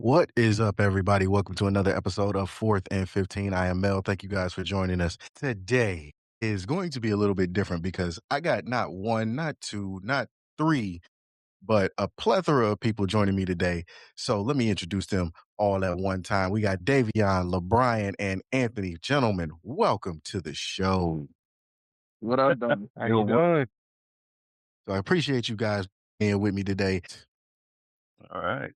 What is up, everybody? Welcome to another episode of 4th and 15. I am Mel. Thank you guys for joining us. Today is going to be a little bit different because I got not one, not two, not three, but a plethora of people joining me today. So let me introduce them all at one time. We got Davion, LeBrian, and Anthony. Gentlemen, welcome to the show. What up, Don? How you doing? So I appreciate you guys being with me today. All right.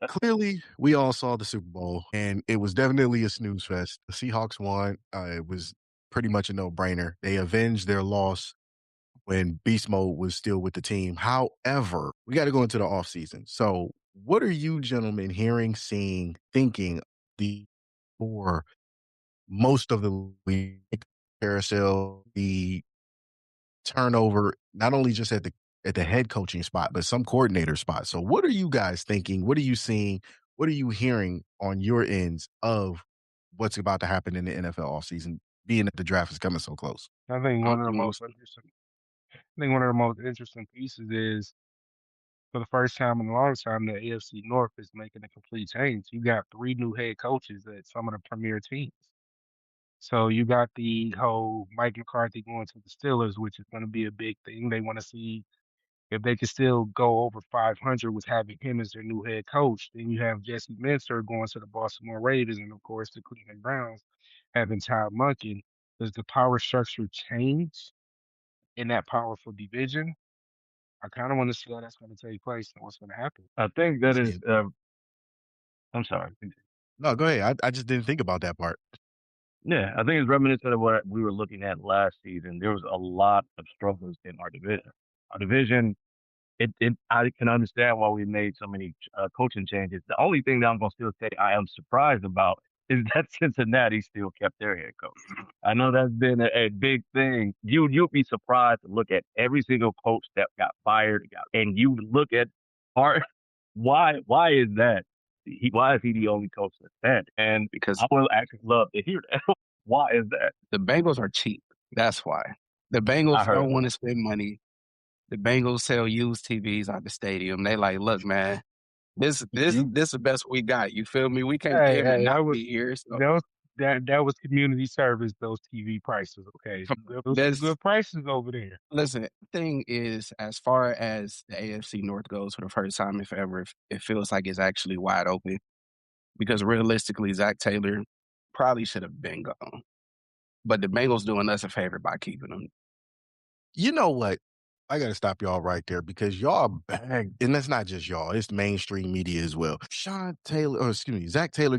Clearly, we all saw the Super Bowl, and it was definitely a snooze fest. The Seahawks won. It was pretty much a no-brainer. They avenged their loss when Beast Mode was still with the team. However, we got to go into the offseason. So what are you gentlemen hearing, seeing, thinking for most of the week carousel, the turnover, not only just at the head coaching spot, but some coordinator spot. So what are you guys thinking? What are you seeing? What are you hearing on your ends of what's about to happen in the NFL offseason, being that the draft is coming so close? I think I'm one of the most interesting pieces is for the first time in a long time, the AFC North is making a complete change. You got three new head coaches at some of the premier teams. So you got the whole Mike McCarthy going to the Steelers, which is going to be a big thing. They want to see if they can still go over 500 with having him as their new head coach. Then you have Jesse Minster going to the Baltimore Ravens, and of course the Cleveland Browns having Todd Monken. Does the power structure change in that powerful division? I kind of want to see how that's going to take place and what's going to happen. I think that is. I'm sorry. No, go ahead. I just didn't think about that part. Yeah, I think it's reminiscent of what we were looking at last season. There was a lot of struggles in our division. Our division, I can understand why we made so many coaching changes. The only thing that I'm going to still say I am surprised about is that Cincinnati still kept their head coach. I know that's been a big thing. You'd be surprised to look at every single coach that got fired, and you look at our why is that? Why is he the only coach that's bad? And Because I would actually love to hear that. Why is that? the Bengals are cheap. That's why. The I Bengals heard don't that. want to spend money. The Bengals sell used TVs out the stadium. They like, look, man, this is the best we got. You feel me? We can't pay him and I not would be here. So that was community service. Those TV prices, okay, those some there's good prices over there. listen, thing is, as far as the AFC North goes, for the first time if ever, it feels like it's actually wide open. Because realistically, Zach Taylor probably should have been gone. But the Bengals doing us a favor by keeping him. You know what? I got to stop y'all right there because y'all bagged, and that's not just y'all, it's mainstream media as well. Zach Taylor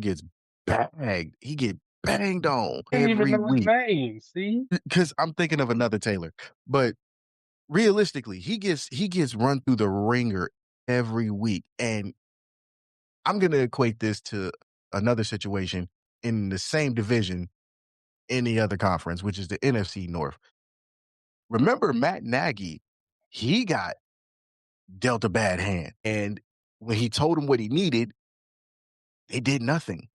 gets bagged. He get banged on I didn't even every know his week name. See, because I'm thinking of another Taylor. But realistically, he gets run through the ringer every week. And I'm going to equate this to another situation in the same division in the other conference, which is the NFC North. Remember Matt Nagy, he got dealt a bad hand. And when he told him what he needed, they did nothing.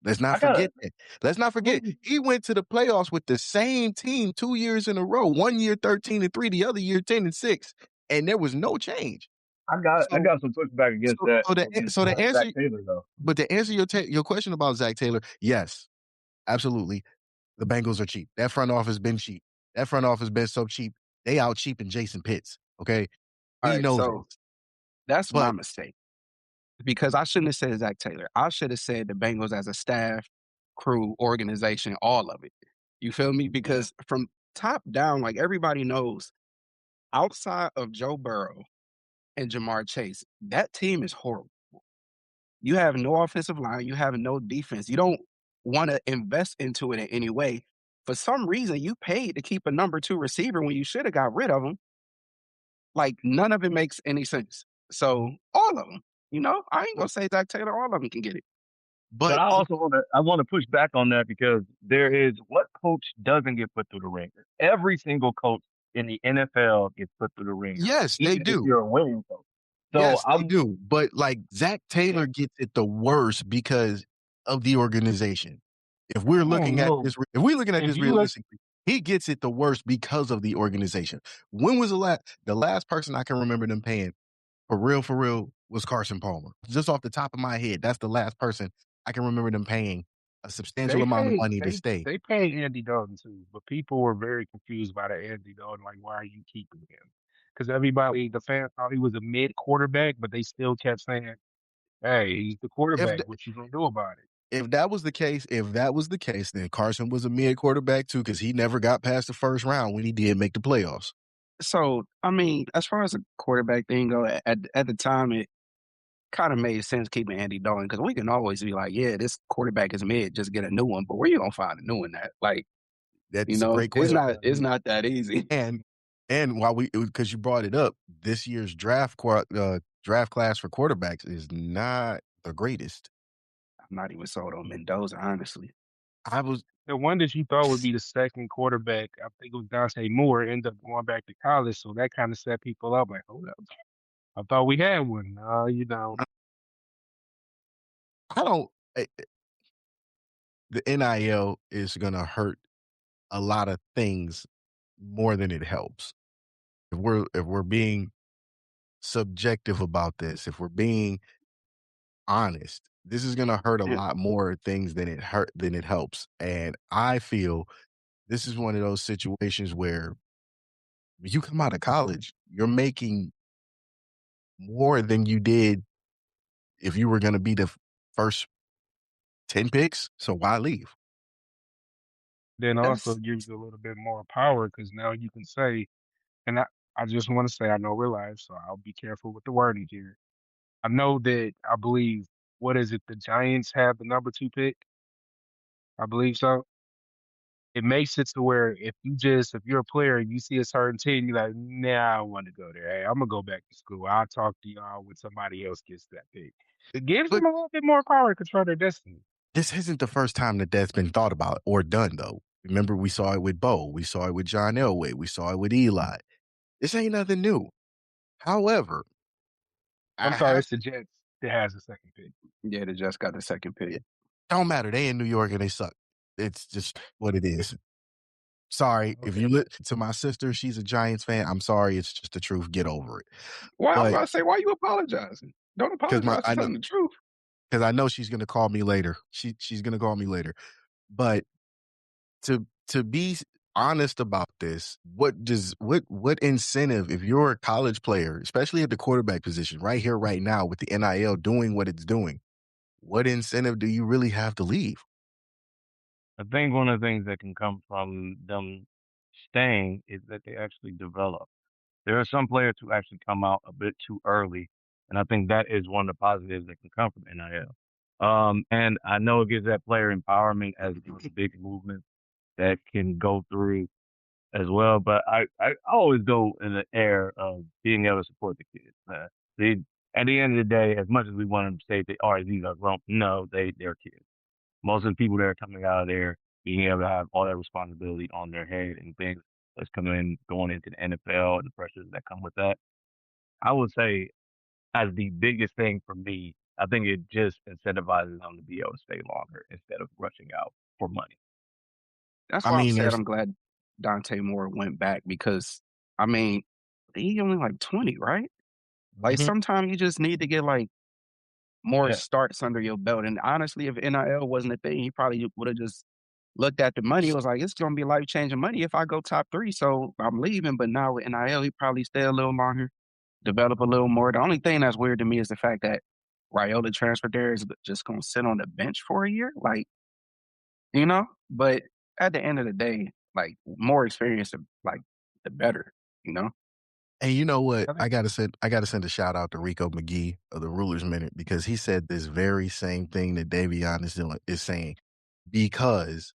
Let's not forget that. Let's not forget, he went to the playoffs with the same team 2 years in a row. 1 year 13-3, the other year 10-6, and there was no change. I got some pushback against that. The answer, Zach Taylor, though. but to answer your question about Zach Taylor, yes, absolutely, the Bengals are cheap. That front office been cheap. That front office been so cheap. They out cheaping Jason Pitts. Okay, All he right, knows so it. that's my But mistake. Because I shouldn't have said Zach Taylor. I should have said the Bengals as a staff, crew, organization, all of it. You feel me? Because from top down, like everybody knows, outside of Joe Burrow and Jamar Chase, that team is horrible. You have no offensive line. You have no defense. You don't want to invest into it in any way. For some reason, you paid to keep a number 2 receiver when you should have got rid of him. Like, none of it makes any sense. So, all of them, I ain't going to say Zach Taylor, all of them can get it. But I also want to push back on that because there is what coach doesn't get put through the ringer. Every single coach in the NFL gets put through the ringer. yes, they even if do. you're a winning coach. So Yes, they do. But like Zach Taylor gets it the worst because of the organization. If we're looking at this realistically, he gets it the worst because of the organization. When was the last person I can remember them paying for real was Carson Palmer. Just off the top of my head, that's the last person I can remember them paying a substantial They amount of paid money to they stay. they paid Andy Dalton too, but people were very confused by the Andy Dalton. Like, why are you keeping him? Because everybody, the fans thought he was a mid quarterback, but they still kept saying, "Hey, he's the If quarterback. th What you gonna do about it?" if that was the case, then Carson was a mid quarterback too, because he never got past the first round when he did make the playoffs. So, I mean, as far as the quarterback thing go, at the time, it kind of made sense keeping Andy Dalton because we can always be like, yeah, this quarterback is mid, just get a new one. But where you gonna find a new one at? Like, That's a great Yeah, question. it's not that easy. And while because you brought it up, this year's draft class for quarterbacks is not the greatest. I'm not even sold on Mendoza, honestly. I was the one that you thought would be the second quarterback, I think it was Dante Moore, ended up going back to college, so that kind of set people up. Like, hold up, I thought we had one. No, you don't. I don't the NIL is gonna hurt a lot of things more than it helps. If we're being subjective about this, if we're being honest, this is gonna hurt a Yeah, lot more things than it helps. And I feel this is one of those situations where when you come out of college, you're making more than you did if you were gonna be the first 10 picks. So why leave? Then also that's gives you a little bit more power because now you can say, and I just want to say, I know we're live, so I'll be careful with the wording here. I know that I believe, what is it? The Giants have the number 2 pick. I believe so. It makes it to where if you're a player and you see a certain team, you're like, nah, I don't want to go there. Hey, I'm gonna go back to school. I'll talk to y'all when somebody else gets that pick. It gives But them a little bit more power to control their destiny. this isn't the first time that that's been thought about or done, though. Remember, we saw it with Bo, we saw it with John Elway, we saw it with Eli. This ain't nothing new. However, I'm I sorry, have it's the Jets that has the second pick. yeah, they just got the second pick. it don't matter. They in New York and they suck. It's just what it is. Sorry, if Okay. you look to my sister, she's a Giants fan. I'm sorry, it's just the truth. Get over it. Why I was But about to say, why you apologizing? Don't because apologize for telling the truth. I know she's gonna call me later. She's gonna call me later. But to be honest about this, what incentive if you're a college player, especially at the quarterback position, right here, right now, with the NIL doing what it's doing, what incentive do you really have to leave? I think one of the things that can come from them staying is that they actually develop. There are some players who actually come out a bit too early, and I think that is one of the positives that can come from NIL. And I know it gives that player empowerment as there's big movements that can go through as well. But I always go in the air of being able to support the kids. They, at the end of the day, as much as we want them to say they are these are grown, no, they're kids. Most of the people that are coming out of there being able to have all that responsibility on their head and things that's coming in going into the NFL and the pressures that come with that. I would say as the biggest thing for me, I think it just incentivizes them to be able to stay longer instead of rushing out for money. That's I why I mean, said there's I'm glad Dante Moore went back because I mean, he only like 20, right? Like Mhm. sometimes you just need to get like more Yeah. starts under your belt. And honestly, if NIL wasn't a thing, he probably would have just looked at the money. It was like, it's gonna be life changing money if I go top 3. So I'm leaving. But now with NIL, he probably stay a little longer, develop a little more. The only thing that's weird to me is the fact that Raiola transferred there is just gonna sit on the bench for a year. Like, but at the end of the day, like more experience, like the better, you know? and you know what? I think I gotta send a shout out to Rico McGee of the Rulers Minute because he said this very same thing that Davion is saying. Because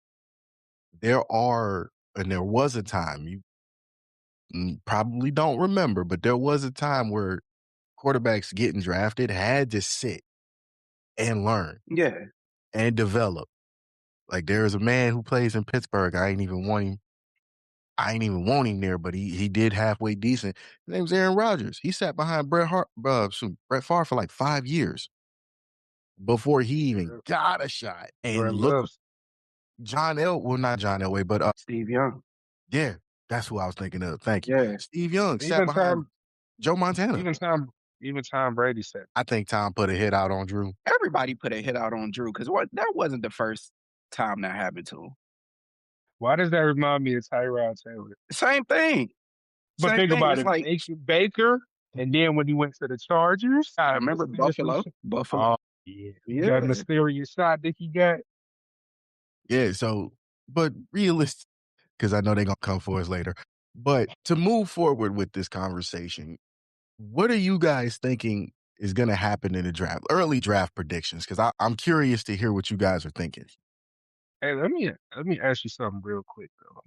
there was a time you probably don't remember, but there was a time where quarterbacks getting drafted had to sit and learn Yeah. and develop. Like there is a man who plays in Pittsburgh. I ain't even want him there, but he did halfway decent. His name's Aaron Rodgers. He sat behind Brett Favre for like 5 years before he even Brett got a shot. And Brett look, loves Not John Elway, but Steve Young. yeah, that's who I was thinking of. Thank you, yeah. Steve Young sat Even behind Tom Joe Montana. even Tom Even Tom Brady said. I think Tom put a hit out on Drew. Everybody put a hit out on Drew because that wasn't the first time that happened to him. Why does that remind me of Tyrod Taylor? Same thing. But Same think thing. about It's it, like Baker, and then when he went to the Chargers, I remember Buffalo. Oh yeah, that Yeah. mysterious shot that he got. Yeah, so but realistic, because I know they're gonna come for us later. But to move forward with this conversation, what are you guys thinking is gonna happen in the draft? Early draft predictions, because I'm curious to hear what you guys are thinking. Hey, let me ask you something real quick though.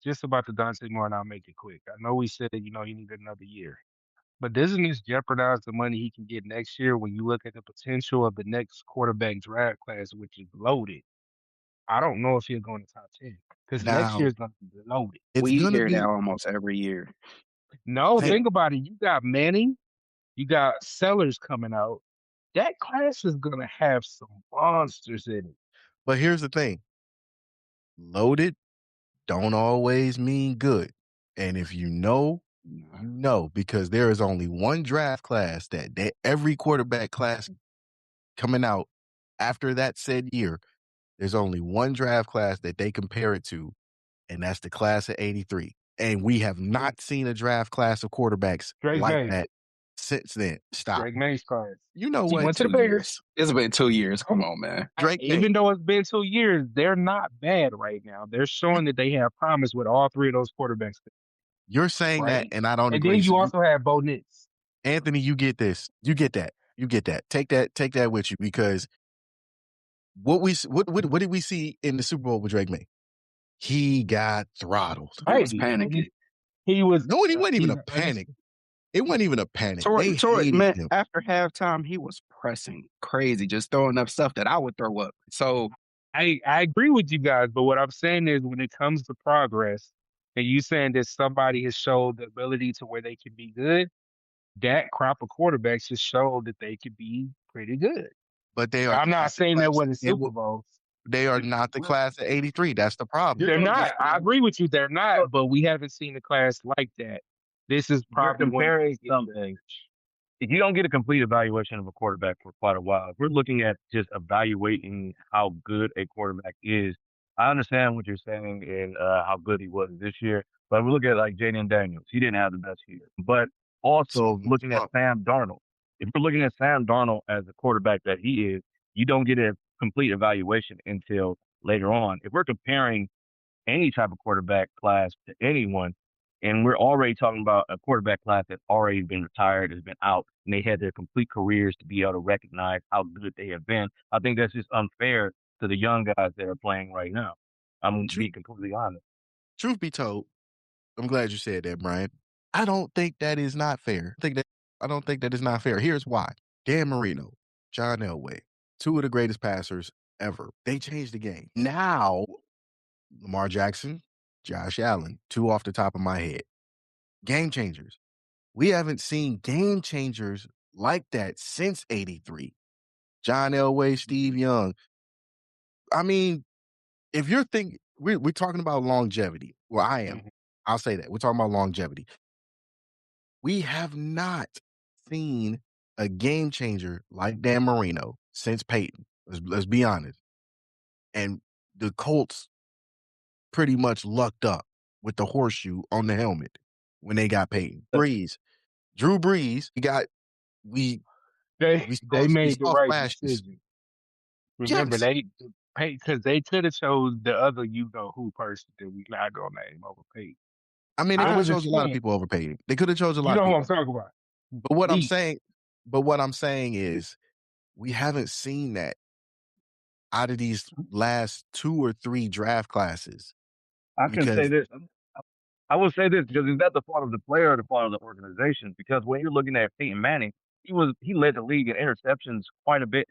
Just about the Dante Moore, and I'll make it quick. I know we said he needed another year, but doesn't this jeopardize the money he can get next year when you look at the potential of the next quarterback draft class, which is loaded? I don't know if he'll go in the top 10 because next Now, year's going to be loaded. it's we gonna hear that be almost every year. No, think, think about it. You got Manning, you got Sellers coming out. That class is going to have some monsters in it. but here's the thing: loaded don't always mean good. And if you know, you know, because there is only one draft class that every quarterback class coming out after that said year, there's only one draft class that they compare it to, and that's the class of 83. And we have not seen a draft class of quarterbacks Drake like May, that since then. Stop. Drake May's class. You know He what? went to the 2 Bears. years. It's been 2 years. Come on, man. Drake May. Even though it's been 2 years, they're not bad right now. They're showing that they have promise with all three of those quarterbacks. You're saying that, Right? and I don't And agree. then So you also have Bo Nix. Anthony, you get this. You get that. You get that. Take that with you, because what did we see in the Super Bowl with Drake May? He got throttled. He was Right. panicking. He was. No, it wasn't even he's a panic. It wasn't even a panic. They Troy, hated man, him. after halftime, he was pressing crazy, just throwing up stuff that I would throw up. So I agree with you guys, but what I'm saying is when it comes to progress, and you saying that somebody has showed the ability to where they can be good, that crop of quarterbacks has showed that they could be pretty good. But they are I'm not not the saying that class. with the Super Bowls. They are not the class of 83. That's the problem. They're not. I agree with you. They're not, but we haven't seen a class like that. This is You're probably one of comparing the- something. If you don't get a complete evaluation of a quarterback for quite a while, if we're looking at just evaluating how good a quarterback is, I understand what you're saying and how good he was this year. But we look at like Jaden Daniels, he didn't have the best year. But also looking at Sam Darnold, if we're looking at Sam Darnold as the quarterback that he is, you don't get a complete evaluation until later on. If we're comparing any type of quarterback class to anyone, and we're already talking about a quarterback class that's already been retired, has been out, and they had their complete careers to be able to recognize how good they have been. I think that's just unfair to the young guys that are playing right now. I'm going to be completely honest. Truth be told, I'm glad you said that, Brian. I don't think that is not fair. I don't think that is not fair. Here's why. Dan Marino, John Elway, two of the greatest passers ever. They changed the game. Now, Lamar Jackson, Josh Allen, two off the top of my head. Game changers. We haven't seen game changers like that since 83. John Elway, Steve Young. I mean, if you're thinking, we're talking about longevity. Well, I am. I'll say that. We're talking about longevity. We have not seen a game changer like Dan Marino since Peyton. Let's be honest. And the Colts pretty much lucked up with the horseshoe on the helmet when they got Peyton. Drew Brees, we They made the saw right flashes. decision. Remember, Yes. because they could have chose the other who person that we not gonna name over Peyton. I mean, they I could have chose a lot of understand. people over Peyton. They could have chose a You lot know of who people. I'm talking about. But what I'm saying is we haven't seen that out of these last 2 or 3 draft classes. I can say Because this. I will say this because is that the fault of the player or the fault of the organization? Because when you're looking at Peyton Manning, he led the league in interceptions quite a bit.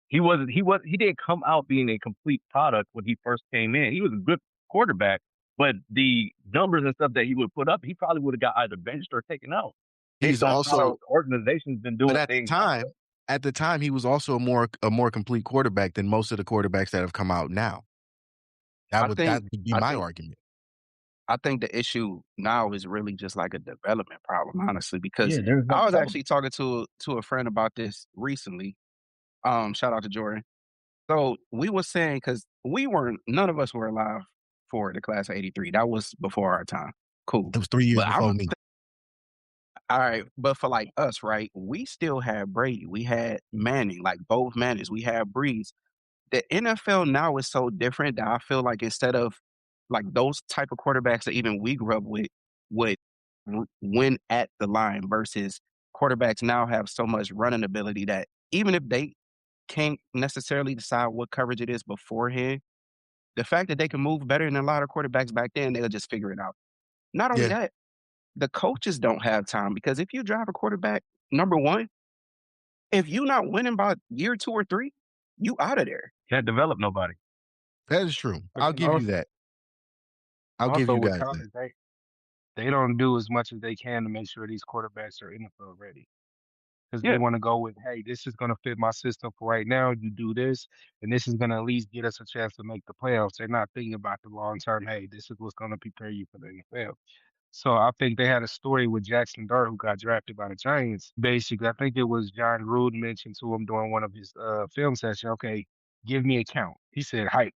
He didn't come out being a complete product when he first came in. He was a good quarterback, but the numbers and stuff that he would put up, he probably would have got either benched or taken out he's based on how also, the organization's been doing but things. at the time, he was also a more complete quarterback than most of the quarterbacks that have come out now. That'd be my argument. I think the issue now is really just like a development problem, honestly, because Yeah, there's no I was development. actually talking to a friend about this recently. Shout out to Jordan. So we was saying because none of us were alive for the class of '83. That was before our time. Cool. It was 3 years But before me. all right, but for like us, right? We still had Brady. We had Manning, like both Mannings. We had Breeze. The NFL now is so different that I feel like instead of like those type of quarterbacks that even we grew up with would win at the line versus quarterbacks now have so much running ability that even if they can't necessarily decide what coverage it is beforehand, the fact that they can move better than a lot of quarterbacks back then, they'll just figure it out. Not only Yeah, that, the coaches don't have time because if you drive a quarterback, number one, if you're not winning by year 2 or 3, you out of there. Can't develop nobody. that is true. But I'll then give you that. I'll give also you with guys that. college, they don't do as much as they can to make sure these quarterbacks are NFL ready. Because they Yeah, want to go with, hey, this is going to fit my system for right now. You do this, and this is going to at least get us a chance to make the playoffs. They're not thinking about the long term. Hey, this is what's going to prepare you for the NFL. So I think they had a story with Jackson Dart, who got drafted by the Giants. Basically, I think it was John Gruden mentioned to him during one of his film sessions, okay, give me a count. He said, height.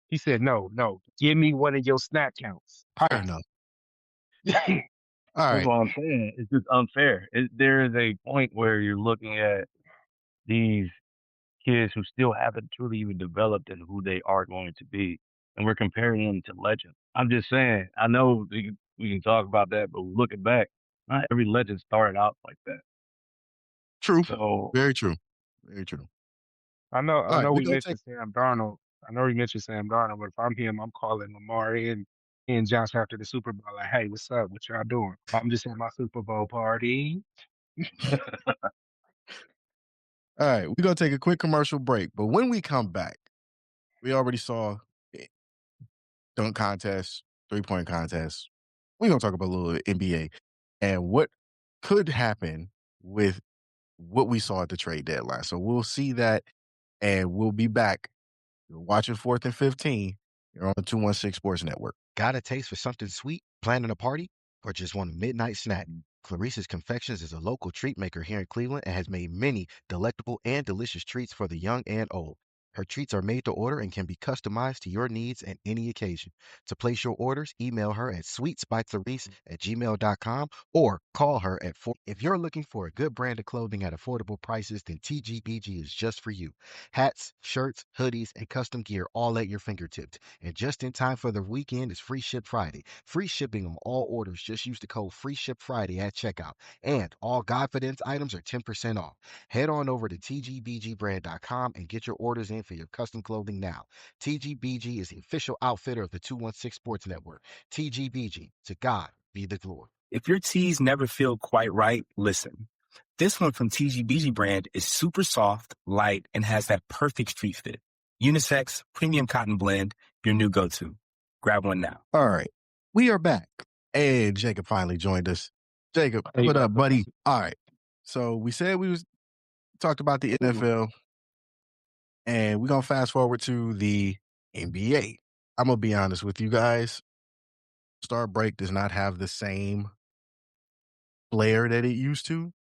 He said, no, no, give me one of your snap counts. Fair Height. enough. All that's right. what I'm saying. It's just unfair. There is a point where you're looking at these kids who still haven't truly even developed in who they are going to be, and we're comparing them to legends. I'm just saying. I know we can talk about that, but looking back, not every legend started out like that. True. So Very true. Very true. I All right, know we're we gonna take mentioned Sam Darnold. I know we mentioned Sam Darnold, but if I'm him, I'm calling Lamar and Johnson after the Super Bowl. Like, hey, what's up? What y'all doing? I'm just at my Super Bowl party. all right, we're gonna take a quick commercial break. But when we come back, we already saw dunk contest, 3-point contest. We're gonna talk about a little NBA and what could happen with what we saw at the trade deadline. So we'll see that and we'll be back. You're watching 4th and 15. You're on the 216 Sports Network. Got a taste for something sweet, planning a party, or just want a midnight snack? Clarissa's Confections is a local treat maker here in Cleveland and has made many delectable and delicious treats for the young and old. Her treats are made to order and can be customized to your needs at any occasion. To place your orders, email her at sweetspyclarice@gmail.com or call her at 4. If you're looking for a good brand of clothing at affordable prices, then TGBG is just for you. Hats, shirts, hoodies, and custom gear all at your fingertips. And just in time for the weekend is Free Ship Friday. Free shipping on all orders. Just use the code FreeShipFriday at checkout. And all Godfidence items are 10% off. Head on over to tgbgbrand.com and get your orders in for your custom clothing now. TGBG is the official outfitter of the 216 Sports Network. TGBG, to God be the glory. If your tees never feel quite right, listen. This one from TGBG brand is super soft, light, and has that perfect street fit. Unisex, premium cotton blend, your new go-to. Grab one now. All right. We are back. And Jacob finally joined us. Jacob, Hey, what up, buddy? All right. So we said we was talked about the NFL, and we're gonna fast forward to the NBA. I'm gonna be honest with you guys. Star break does not have the same flair that it used to.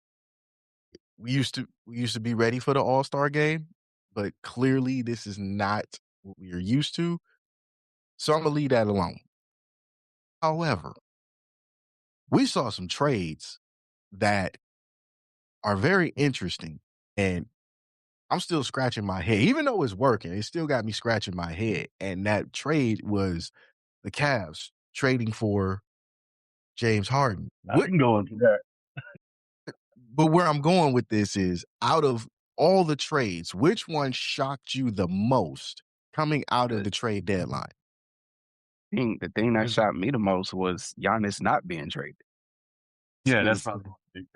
We used to be ready for the All-Star game, but clearly this is not what we are used to. So I'm gonna leave that alone. However, we saw some trades that are very interesting, and I'm still scratching my head. Even though it's working, it still got me scratching my head. And that trade was the Cavs trading for James Harden. I can go into that. But where I'm going with this is, out of all the trades, which one shocked you the most coming out of The the trade deadline? the thing that Is- shocked me the most was Giannis not being traded. Yeah, that's Since probably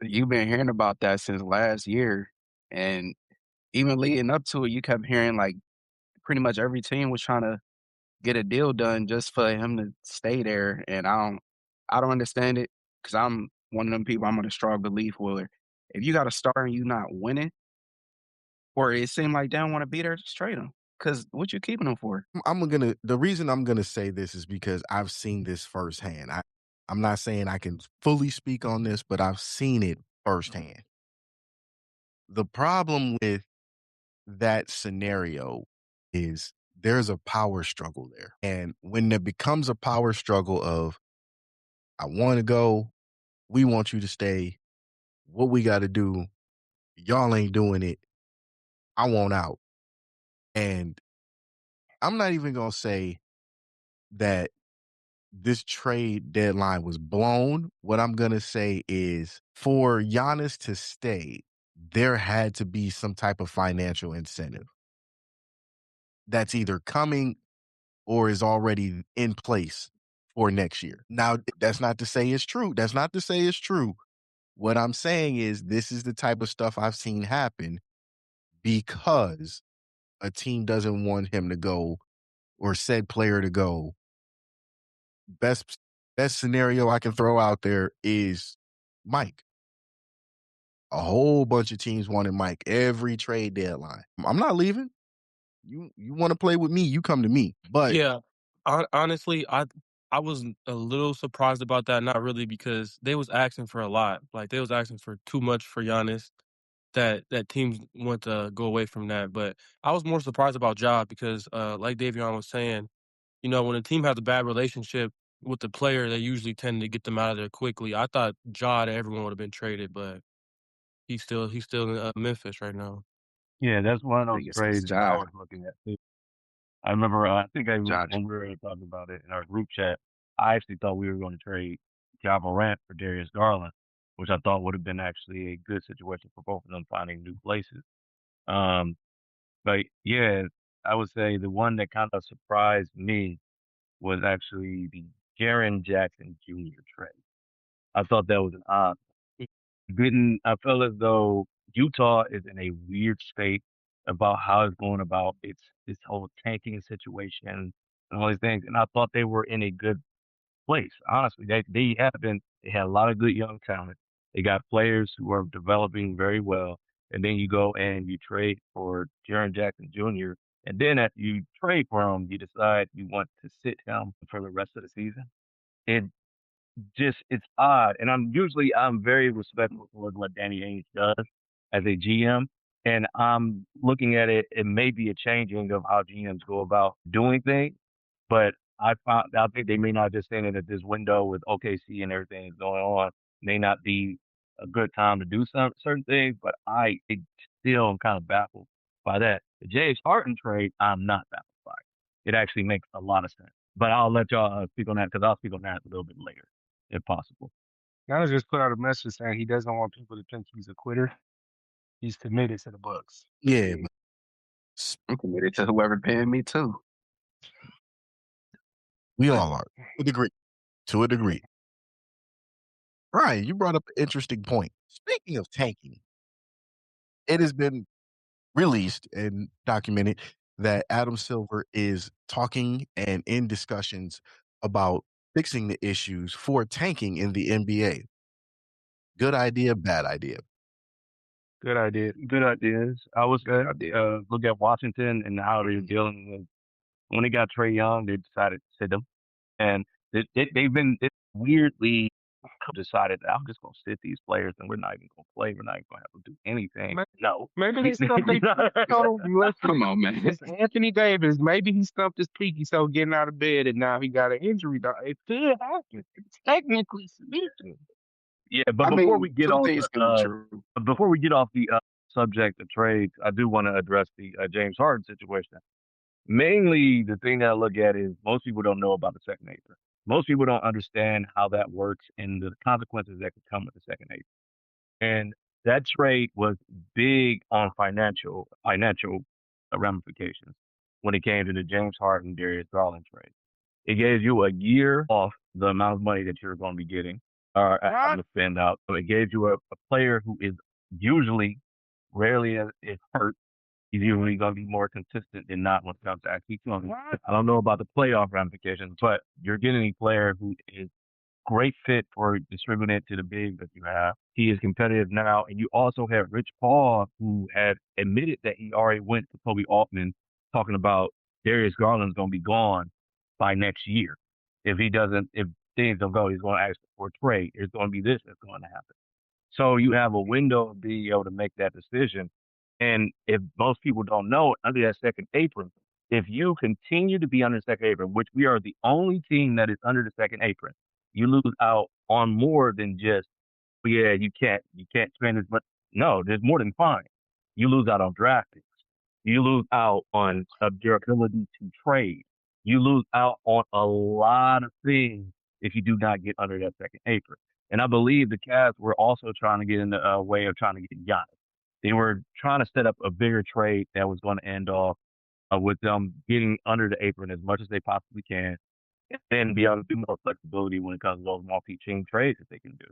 you've been hearing about that since last year, and even leading up to it, you kept hearing like pretty much every team was trying to get a deal done just for him to stay there. And I don't understand it because I'm one of them people. I'm in a strong belief where if you got a star and you not winning, or it seemed like they don't want to be there, just trade him. Because what you keeping him for? The reason I'm gonna say this is because I've seen this firsthand. I'm not saying I can fully speak on this, but I've seen it firsthand. The problem with that scenario is there's a power struggle there. And when there becomes a power struggle of, I want to go, we want you to stay, what we got to do, y'all ain't doing it, I want out. And I'm not even going to say that this trade deadline was blown. What I'm going to say is for Giannis to stay, there had to be some type of financial incentive that's either coming or is already in place for next year. Now, that's not to say it's true. That's not to say it's true. What I'm saying is this is the type of stuff I've seen happen because a team doesn't want him to go or said player to go. Best scenario I can throw out there is Mike. A whole bunch of teams wanted Mike every trade deadline. I'm not leaving. You want to play with me, you come to me. But Yeah, honestly, I was a little surprised about that. Not really, because they was asking for a lot. Like they was asking for too much for Giannis. That teams want to go away from that. But I was more surprised about Ja because, like Davion was saying, you know, when a team has a bad relationship with the player, they usually tend to get them out of there quickly. I thought Ja and everyone would have been traded, but he's still in Memphis right now. Yeah, that's one of I those think it's trades that I Ja. was looking at too. I remember, I think Ja. when we were talking about it in our group chat, I actually thought we were going to trade Ja Morant for Darius Garland, which I thought would have been actually a good situation for both of them finding new places. Um, but yeah, I would say the one that kind of surprised me was actually the Jaren Jackson Jr. trade. I thought that was an odd. Didn't I felt as though Utah is in a weird state about how it's going about its this whole tanking situation and all these things, and I thought they were in a good place. Honestly, they had a lot of good young talent. They got players who are developing very well, and then you go and you trade for Jaren Jackson Jr. And then after you trade for him, you decide you want to sit him for the rest of the season. It just it's odd. And I'm very respectful for what Danny Ainge does as a GM. And I'm looking at it, it may be a changing of how GMs go about doing things, but I think they may not just saying it at this window with OKC and everything that's going on, may not be a good time to do some certain things, but still am kind of baffled by that. The James Harden trade, I'm not baffled by. It actually makes a lot of sense. But I'll let y'all speak on that because I'll speak on that a little bit later if possible. Giannis just put out a message saying he doesn't want people to think he's a quitter. He's committed to the Bucks. yeah, I'm committed to whoever paying me too. we all are to a degree. To a degree. Ryan, you brought up an interesting point. Speaking of tanking, it has been released and documented that Adam Silver is talking and in discussions about fixing the issues for tanking in the NBA. Good idea, bad idea. Good idea. Good ideas. I was Good idea. look at Washington and how they're dealing with when they got Trey Young, they decided to sit him, and they've been weirdly decided that I'm just gonna sit these players and we're not even gonna play. We're not even gonna have to do anything. No, Maybe they stumped their Come on, man. It's Anthony Davis. Maybe he stumped his peaky so getting out of bed and now he got an injury. It could happen. Technically speaking. yeah. But I mean, two things can be true. before we get off the subject of trades, I do want to address the James Harden situation. Mainly, the thing that I look at is most people don't know about the second nature. Most people don't understand how that works and the consequences that could come with the second nature. And that trade was big on financial ramifications when it came to the James Harden Darius Garland trade. It gave you a year off the amount of money that you're going to be getting or having to spend out. So it gave you a player who is usually rarely is hurt. He's usually going to be more consistent than not when it comes to actually playing. I don't know about the playoff ramifications, but you're getting a player who is great fit for distributing it to the bigs that you have. He is competitive now, and you also have Rich Paul, who had admitted that he already went to Kobe Altman talking about Darius Garland's going to be gone by next year. If things don't go, he's going to ask for a trade. There's going to be this that's going to happen. So you have a window of being able to make that decision. And if most people don't know, under that second apron, if you continue to be under the second apron, which we are the only team that is under the second apron, you lose out on more than just, yeah, you can't spend as much. No, there's more than fine. You lose out on draft picks. You lose out on your ability to trade. You lose out on a lot of things if you do not get under that second apron. And I believe the Cavs were also trying to get in the way of trying to get Giannis. They were trying to set up a bigger trade that was going to end off with them getting under the apron as much as they possibly can, and then be able to do more flexibility when it comes to those multi-team trades that they can do.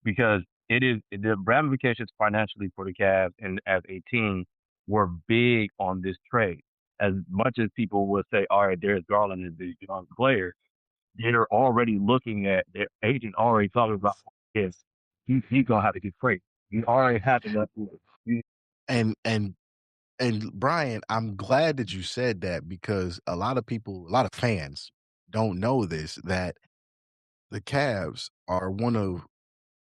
Because it is the ramifications financially for the Cavs and as a team were big on this trade. As much as people will say, all right, Darius Garland is the young player, they're already looking at their agent already talking about if he's gonna have to get traded. He already had enough. And Brian, I'm glad that you said that because a lot of people, a lot of fans don't know this, that the Cavs are one of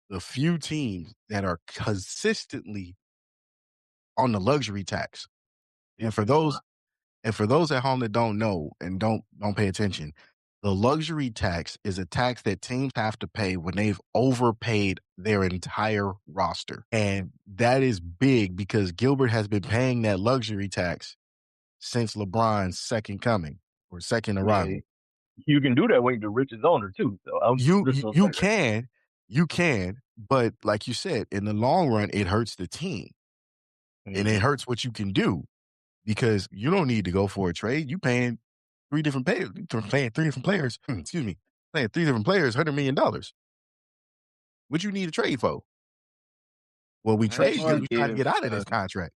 the few teams that are consistently on the luxury tax. And for those at home that don't know and don't pay attention, the luxury tax is a tax that teams have to pay when they've overpaid their entire roster. And that is big because Gilbert has been paying that luxury tax since LeBron's second coming or second arrival. Yeah, you can do that when you're the richest owner too. So I'm You can, but like you said, in the long run, it hurts the team. And it hurts what you can do because you don't need to go for a trade. You paying three different players. Playing three different players. Excuse me. Playing three different players, $100 million. What you need a trade for? Well, we trade because we trying to get out of this contract.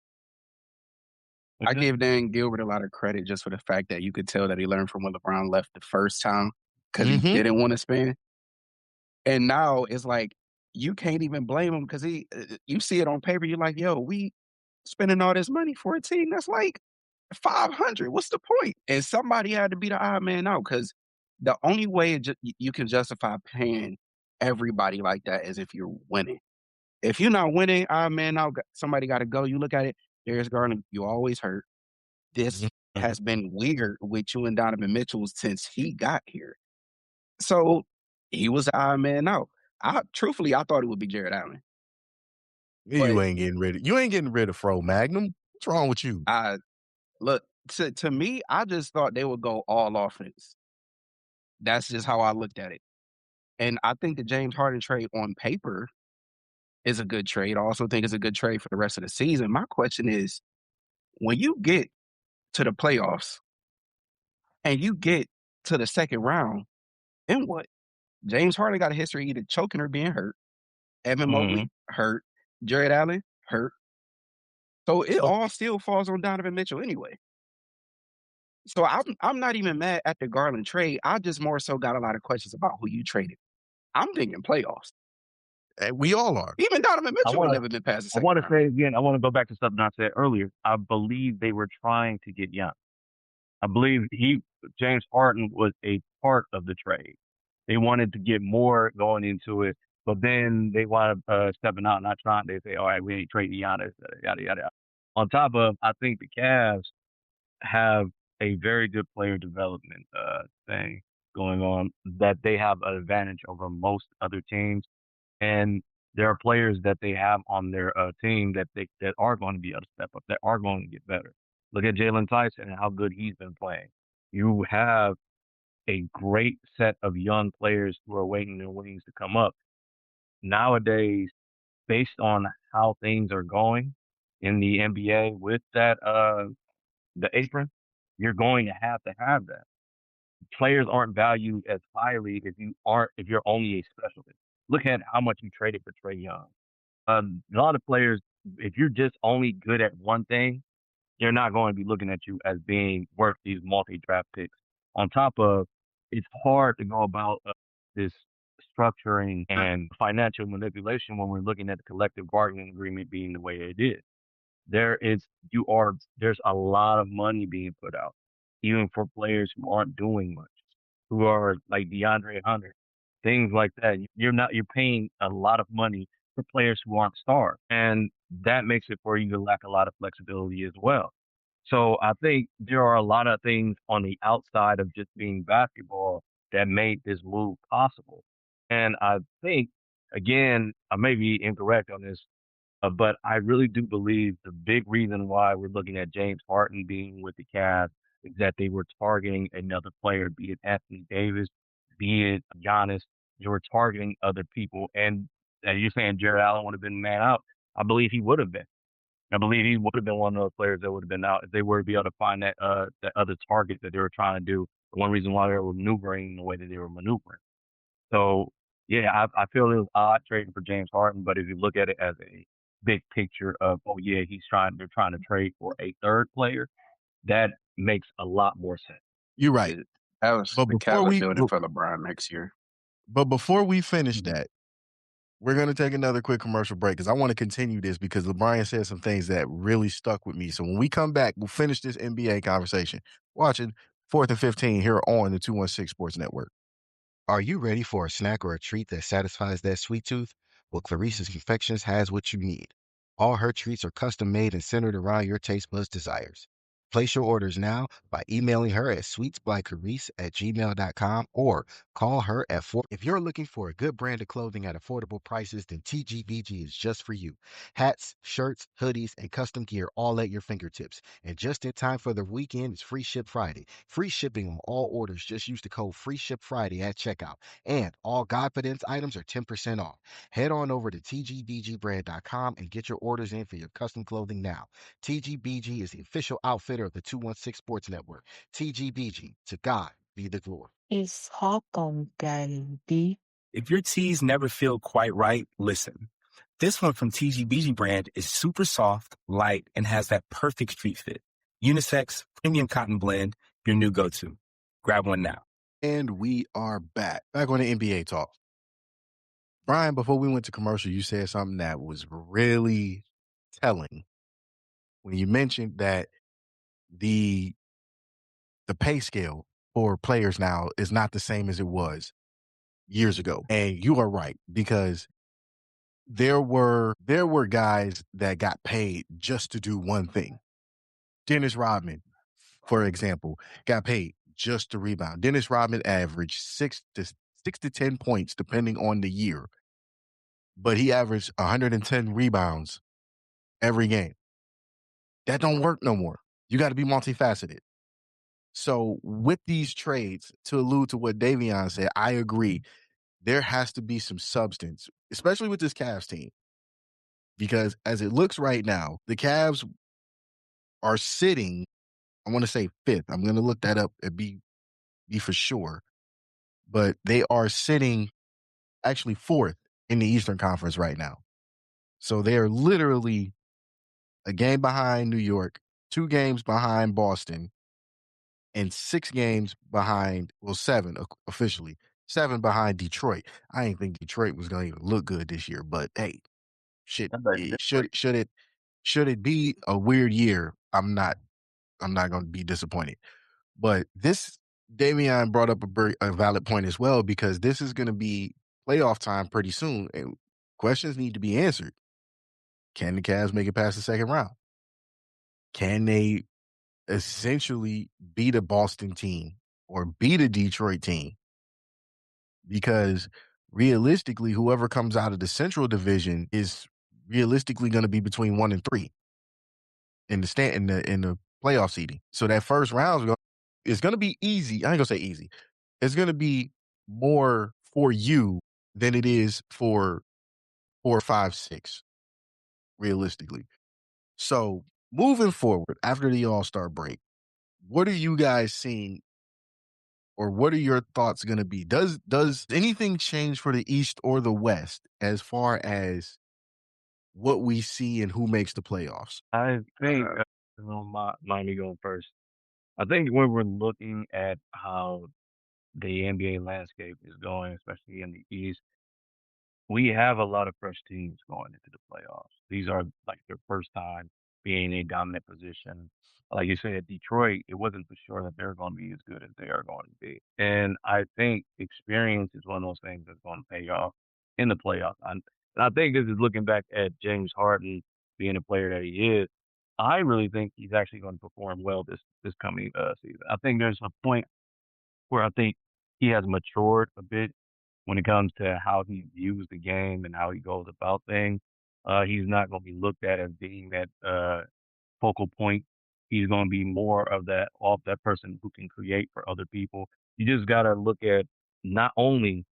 I give Dan Gilbert a lot of credit just for the fact that you could tell that he learned from when LeBron left the first time because he didn't want to spend. And now it's like you can't even blame him because you see it on paper. You're like, yo, we spending all this money for a team that's like 500. What's the point? And somebody had to be the odd man out because the only way you can justify paying everybody like that is if you're winning. If you're not winning, odd man out, somebody got to go. You look at it, Darius Garland, you always hurt. This has been weird with you and Donovan Mitchell since he got here. So he was the odd man out. Truthfully, I thought it would be Jared Allen. You ain't getting rid of Fro Magnum. What's wrong with you? Look, to me, I just thought they would go all offense. That's just how I looked at it. And I think the James Harden trade on paper is a good trade. I also think it's a good trade for the rest of the season. My question is, when you get to the playoffs and you get to the second round, then what? James Harden got a history either choking or being hurt. Evan Mobley hurt. Jared Allen hurt. So it all still falls on Donovan Mitchell anyway. So I'm not even mad at the Garland trade. I just more so got a lot of questions about who you traded. I'm thinking playoffs. We all are. Even Donovan Mitchell would never been past the second round. I want to say again, I want to go back to something I said earlier. I believe they were trying to get Giannis. I believe James Harden was a part of the trade. They wanted to get more going into it, but then they wound up stepping out, not trying. They say, all right, we ain't trading Giannis, yada, yada, yada. On top of, I think the Cavs have a very good player development thing going on that they have an advantage over most other teams. And there are players that they have on their team that are going to be able to step up, that are going to get better. Look at Jalen Tyson and how good he's been playing. You have a great set of young players who are waiting their wings to come up. Nowadays, based on how things are going in the NBA with that the apron, you're going to have that. Players aren't valued as highly if you're only a specialist. Look at how much you traded for Trae Young. A lot of players, if you're just only good at one thing, they're not going to be looking at you as being worth these multi-draft picks. On top of, it's hard to go about this structuring and financial manipulation when we're looking at the collective bargaining agreement being the way it is. there is there's a lot of money being put out, even for players who aren't doing much, who are like DeAndre Hunter, things like that. You're paying a lot of money for players who aren't stars, and that makes it for you to lack a lot of flexibility as well. So I think there are a lot of things on the outside of just being basketball that made this move possible. And I think, again, I may be incorrect on this, but I really do believe the big reason why we're looking at James Harden being with the Cavs is that they were targeting another player, be it Anthony Davis, be it Giannis. They were targeting other people. And you're saying Jared Allen would have been man out. I believe he would have been. I believe he would have been one of those players that would have been out if they were to be able to find that other target that they were trying to do. One reason why they were maneuvering the way that they were maneuvering. So yeah, I feel it was odd trading for James Harden, but if you look at it as a big picture of, oh yeah, they're trying to trade for a third player, that makes a lot more sense. You're right. Yeah, that was But the before Cavs are we doing it but for LeBron next year. but before we finish Mhm. that, we're going to take another quick commercial break because I want to continue this because LeBron said some things that really stuck with me. So when we come back, we'll finish this NBA conversation. Watching 4th and 15 here on the 216 Sports Network. Are you ready for a snack or a treat that satisfies that sweet tooth? Well, Clarissa's Confections has what you need. All her treats are custom made and centered around your taste buds' desires. Place your orders now by emailing her at sweetsbycarice@gmail.com or call her at 4. If you're looking for a good brand of clothing at affordable prices, then TGBG is just for you. Hats, shirts, hoodies, and custom gear all at your fingertips. And just in time for the weekend, it's Free Ship Friday. Free shipping on all orders. Just use the code Free Ship Friday at checkout. And all Godfidence items are 10% off. Head on over to tgbgbrand.com and get your orders in for your custom clothing now. TGBG is the official outfitter of the 216 Sports Network. TGBG, to God be the glory. Is hot complexities. If your tees never feel quite right, listen. This one from TGBG brand is super soft, light, and has that perfect street fit. Unisex, premium cotton blend, your new go-to. Grab one now. And we are back on the NBA talk. Brian, before we went to commercial, you said something that was really telling when you mentioned that the pay scale for players now is not the same as it was years ago. And you are right, because there were guys that got paid just to do one thing. Dennis Rodman, for example, got paid just to rebound. Dennis Rodman averaged 6 to 10 points depending on the year, but he averaged 110 rebounds every game. That don't work no more. You got to be multifaceted. So with these trades, to allude to what Davion said, I agree. There has to be some substance, especially with this Cavs team, because as it looks right now, the Cavs are sitting, I want to say fifth. I'm going to look that up and be for sure, but they are sitting actually fourth in the Eastern Conference right now. So they are literally a game behind New York, 2 games behind Boston, and 6 games behind, well, 7 officially, 7 behind Detroit. I didn't think Detroit was going to even look good this year, but hey, shit, I bet eh, Detroit. should it be a weird year? I'm not going to be disappointed. But this Davion brought up a valid point as well, because this is going to be playoff time pretty soon, and questions need to be answered. Can the Cavs make it past the second round? Can they essentially beat a Boston team or beat a Detroit team? Because realistically, whoever comes out of the Central Division is realistically going to be between 1 and 3 in the playoff seeding. So that first round is going to be easy. I ain't gonna say easy. It's going to be more for you than it is for 4, 5, 6, realistically. So moving forward after the All-Star break, what are you guys seeing, or what are your thoughts going to be? Does anything change for the East or the West as far as what we see and who makes the playoffs? I think, Uh, mind me going first. I think when we're looking at how the NBA landscape is going, especially in the East, we have a lot of fresh teams going into the playoffs. These are like their first time. being a dominant position. Like you said, Detroit, it wasn't for sure that they're going to be as good as they are going to be. And I think experience is one of those things that's going to pay off in the playoffs. And I think this is looking back at James Harden being a player that he is. I really think he's actually going to perform well this coming season. I think there's a point where I think he has matured a bit when it comes to how he views the game and how he goes about things. He's not going to be looked at as being that focal point. He's going to be more of that person who can create for other people. You just got to look at not only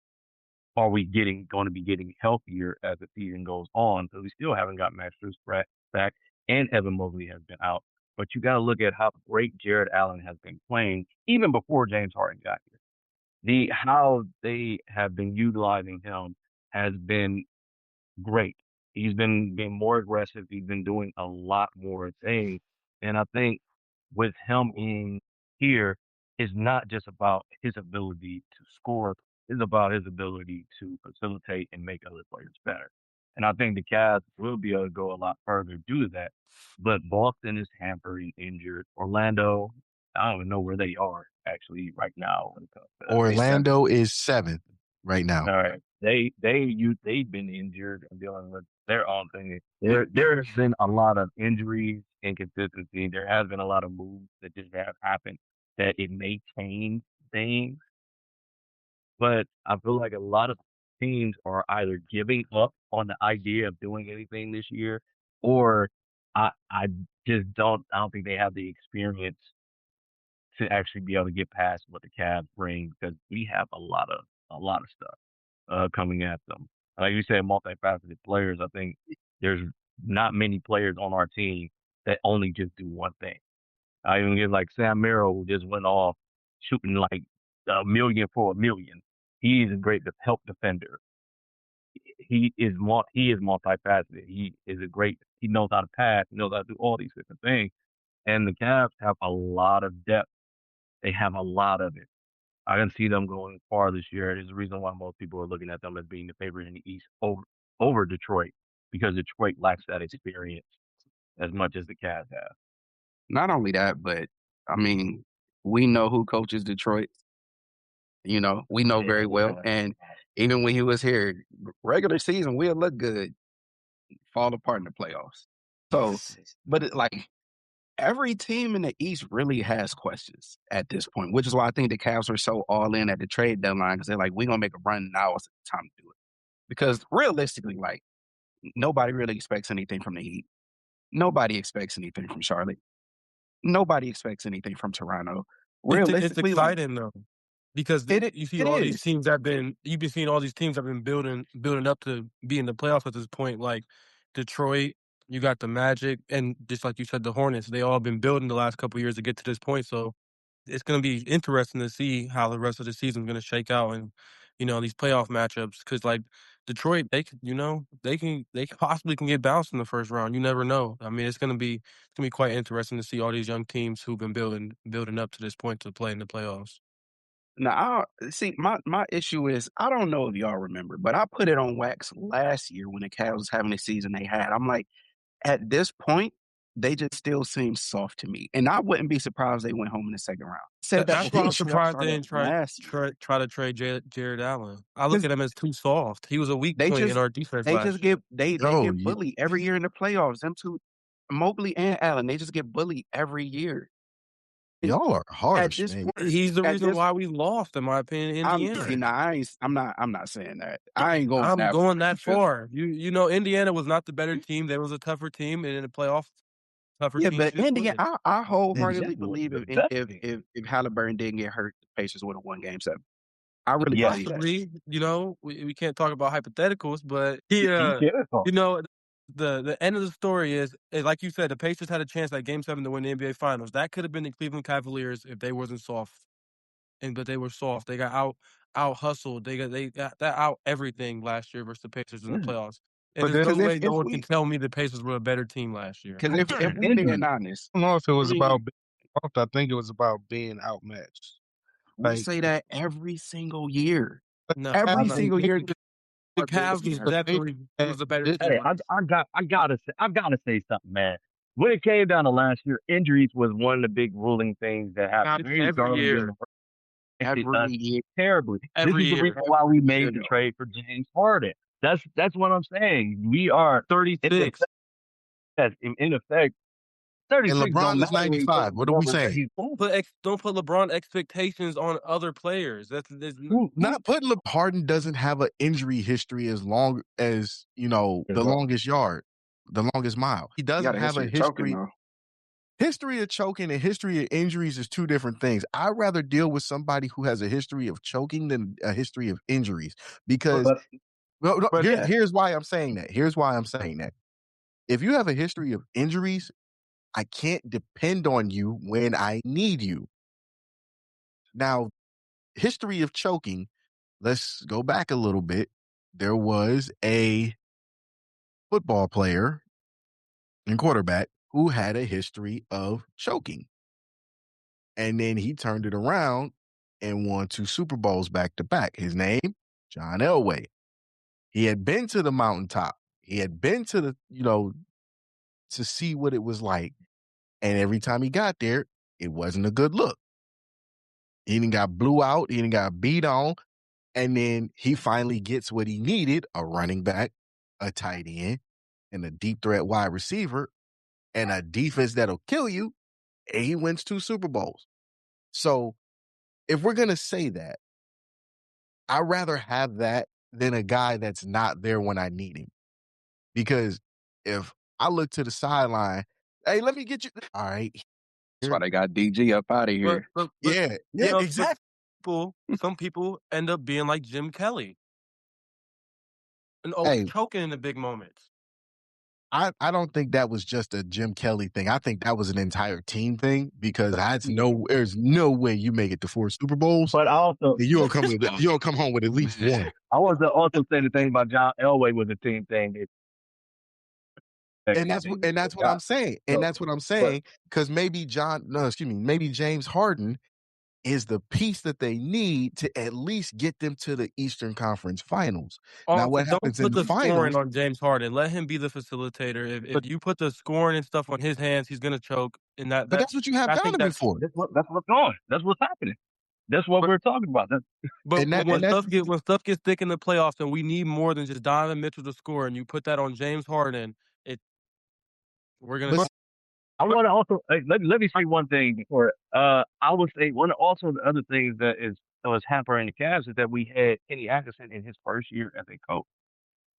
are we going to be getting healthier as the season goes on, because we still haven't got Max Strus back, and Evan Mobley has been out. But you got to look at how great Jared Allen has been playing even before James Harden got here. How they have been utilizing him has been great. He's been being more aggressive. He's been doing a lot more things. And I think with him being here, it's not just about his ability to score, it's about his ability to facilitate and make other players better. And I think the Cavs will be able to go a lot further due to that. But Boston is hampered and injured. Orlando, I don't even know where they are actually right now when it comes to that. Orlando is 7th right now. All right. They've been injured and dealing with their own thing. There has been a lot of injuries, inconsistency. There has been a lot of moves that just have happened that it may change things. But I feel like a lot of teams are either giving up on the idea of doing anything this year, or I just I don't think they have the experience to actually be able to get past what the Cavs bring, because we have a lot of stuff coming at them. Like you said, multifaceted players. I think there's not many players on our team that only just do one thing. I even get like Sam Merrill, who just went off shooting like a million for a million. He's a great help defender. He is multifaceted. He knows how to pass. He knows how to do all these different things. And the Cavs have a lot of depth. They have a lot of it. I can see them going far this year. There's a reason why most people are looking at them as being the favorite in the East over Detroit, because Detroit lacks that experience as much as the Cavs have. Not only that, but I mean, we know who coaches Detroit. You know, we know very well. And even when he was here, regular season, we'll look good, fall apart in the playoffs. So, but like every team in the East really has questions at this point, which is why I think the Cavs are so all in at the trade deadline, because they're like, we're going to make a run, now is the time to do it. Because realistically, like, nobody really expects anything from the Heat. Nobody expects anything from Charlotte. Nobody expects anything from Toronto. It's Realistically, like, exciting though, because you see it all these is. teams you've been seeing all these teams have been building up to be in the playoffs at this point. Like Detroit, you got the Magic, and just like you said, the Hornets. They all been building the last couple of years to get to this point. So it's going to be interesting to see how the rest of the season is going to shake out, and these playoff matchups. Because like Detroit, they possibly can get bounced in the first round. You never know. I mean, it's going to be quite interesting to see all these young teams who've been building up to this point to play in the playoffs. Now, see, my issue is, I don't know if y'all remember, but I put it on wax last year when the Cavs was having the season they had. I'm like, at this point, they just still seem soft to me. And I wouldn't be surprised they went home in the second round. Said that That's why before I'm the playoffs surprised they started didn't last year. try to trade Jared Allen. I look Because at him as too soft. He was a weak point in our defense they last just year. they Yo, get bullied every year in the playoffs. Them two, Mobley and Allen, they just get bullied every year. And y'all are at harsh, this man. point, He's the at reason this, why we lost, in my opinion, Indiana. I'm not saying that. I ain't going I'm that far. going that far. Indiana was not the better team. They was a tougher team, and in the playoffs, tougher Yeah, teams but just Indiana, win. I wholeheartedly Indiana was believe the best team. if Halliburton didn't get hurt, the Pacers would have won Game 7. I really Yes. believe that. Possibly, we can't talk about hypotheticals, but Yeah. the end of the story is like you said, the Pacers had a chance at Game 7 to win the NBA Finals. That could have been the Cleveland Cavaliers if they wasn't soft, but they were soft. They got out hustled. They got that out everything last year versus the Pacers in the playoffs. And But there's no Because way no if one can we, tell me the Pacers were a better team last year. because if we being Injury. honest, I don't know if it was I about mean, being soft. I think it was about being outmatched. we Like say that every single year. No, Every I single year the this Cavs was year. definitely was a better team Hey, last year. I gotta say something, man. when it came down to last year, injuries was one of the big ruling things that happened. Not James every Harden year. affected Every us year, terribly. This Every is the year. reason why we year made the though. trade for James Harden. That's what I'm saying. We are in 36. effect, yes, in effect, And 36 don't LeBron is matter when you play 95. with What the are we numbers that saying? he's playing. Don't put LeBron expectations on other players. That's Not putting Harden doesn't have an injury history as long as, the longest yard, the longest mile. He He doesn't got a have a history of choking history. though. History of choking and history of injuries is two different things. I'd rather deal with somebody who has a history of choking than a history of injuries because But no, but yeah, here's why I'm saying that. Here's why I'm saying that. If you have a history of injuries, I can't depend on you when I need you. Now, history of choking, let's go back a little bit. There was a football player and quarterback who had a history of choking. And then he turned it around and won 2 Super Bowls back to back. His name, John Elway. He had been to the mountaintop. He had been to to see what it was like. And every time he got there, it wasn't a good look. He didn't got blew out. He didn't got beat on. And then he finally gets what he needed, a running back, a tight end, and a deep threat wide receiver, and a defense that'll kill you. And he wins 2 Super Bowls. So if we're going to say that, I'd rather have that than a guy that's not there when I need him. Because if I look to the sideline, hey, let me get you. All right. That's why they got DG up out of but here. but but Yeah, you yeah, know, but exactly. some people end up being like Jim Kelly and Hey, choking in the big moments. I don't think that was just a Jim Kelly thing. I think that was an entire team thing because there's no way you make it to 4 Super Bowls but also and you don't come home with at least one. I was to also say the thing about John Elway was a team thing. And that's what I'm saying. And that's what I'm But saying because maybe James Harden is the piece that they need to at least get them to the Eastern Conference Finals. Now, Also, what don't happens in put the the scoring finals? on James Harden. Let him be the facilitator. If But you put the scoring and stuff on his hands, he's gonna choke. And but that's what you have I think Donovan that. for. that's what's going. That's what's happening. That's what But we're talking about. but And that and that's when stuff gets thick in the playoffs, and we need more than just Donovan Mitchell to score, and you put that on James Harden, we're gonna. but I want to also let me say one thing before. I would say one also the other things that was hampering the Cavs is that we had Kenny Atkinson in his first year as a coach.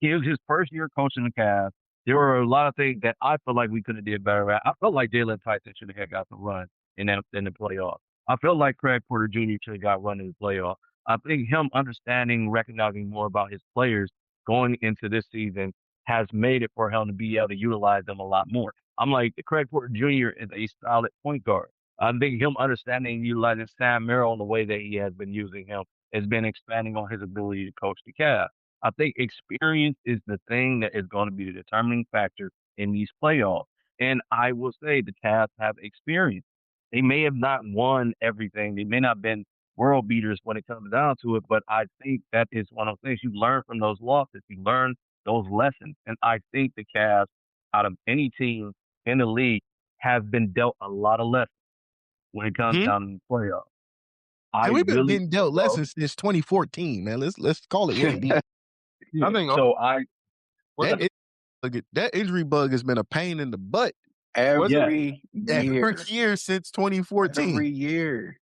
He was his first year coaching the Cavs. There were a lot of things that I feel like we could have did better at. I felt like Jalen Tyson should have got some run in the playoffs. I felt like Craig Porter Jr. should have got run in the playoffs. I think him understanding, recognizing more about his players going into this season has made it for him to be able to utilize them a lot more. I'm like Craig Porter Jr. is a solid point guard. I think him understanding and utilizing Sam Merrill in the way that he has been using him has been expanding on his ability to coach the Cavs. I think experience is the thing that is going to be the determining factor in these playoffs. And I will say the Cavs have experience. They may have not won everything. They may not have been world beaters when it comes down to it, but I think that is one of the things you learn from those losses. You learn those lessons. And I think the Cavs, out of any team in the league, have been dealt a lot of lessons when it comes hmm? down to the playoffs. I And we've been really getting dealt so. lessons since 2014, man. Let's call it what it is. Yeah. I think So I That that injury bug has been a pain in the butt yeah. Every every year. year since 2014. Every year.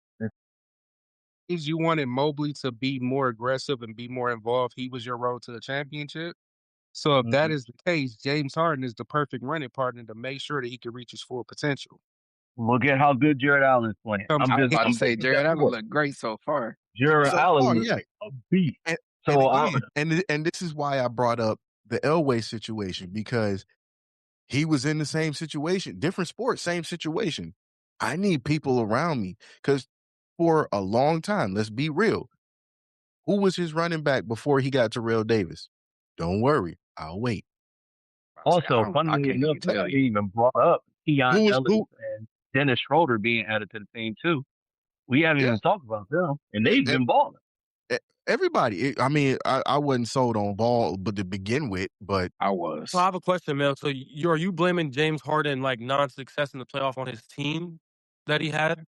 is you wanted Mobley to be more aggressive and be more involved. He was your road to the championship. So if that Mhm. is the case, James Harden is the perfect running partner to make sure that he can reach his full potential. Look at how good Jared Allen is playing. Comes I was about to I'm say just Jared that Allen boy. looked great so far. Jared So far, Allen looks yeah. like a beast. And So I again, and this is why I brought up the Elway situation because he was in the same situation, different sport, same situation. I need people around me because for a long time, let's be real. Who was his running back before he got Terrell Davis? Don't worry, I'll wait. also, I funnily can't enough, even you tell haven't you. even brought up Keon Who was Ellis who? and Dennis Schroeder being added to the team too. We haven't Yeah, even talked about them, and yeah. they've been balling. Everybody. I mean, I wasn't sold on Ball, but to begin with, but I was. So I have a question, Mel. So are you blaming James Harden like non-success in the playoff on his team that he had?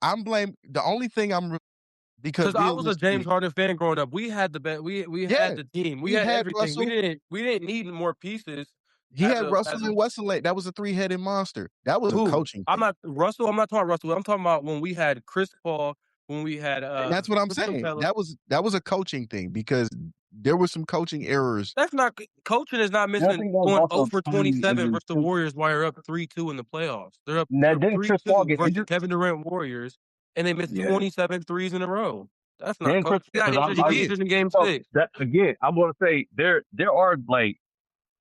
I'm blame. The only thing because Because I was a James realistically, Harden fan growing up. We had the bet. We yeah, had the team. We he had had everything. Russell. We didn't need more pieces. He As had a Russell and Westlake. That was a three-headed monster. That was a who? coaching I'm thing. not Russell. I'm not talking Russell. I'm talking about when we had Chris Paul. When we had And that's what I'm Clint saying. Capella. That was a coaching thing because there were some coaching errors. That's not coaching is not And I missing think that was going 0 also for timing of 27 the versus the Warriors while you're up 3-2 in the playoffs. They're up Now, didn't Chris Paul 3-2 get versus injured? Kevin Durant Warriors, and they missed Yeah. 27 threes in a row. That's not Then Chris, coaching. He got because injured. He got injured in Game so 6. that again, I'm going to say there are like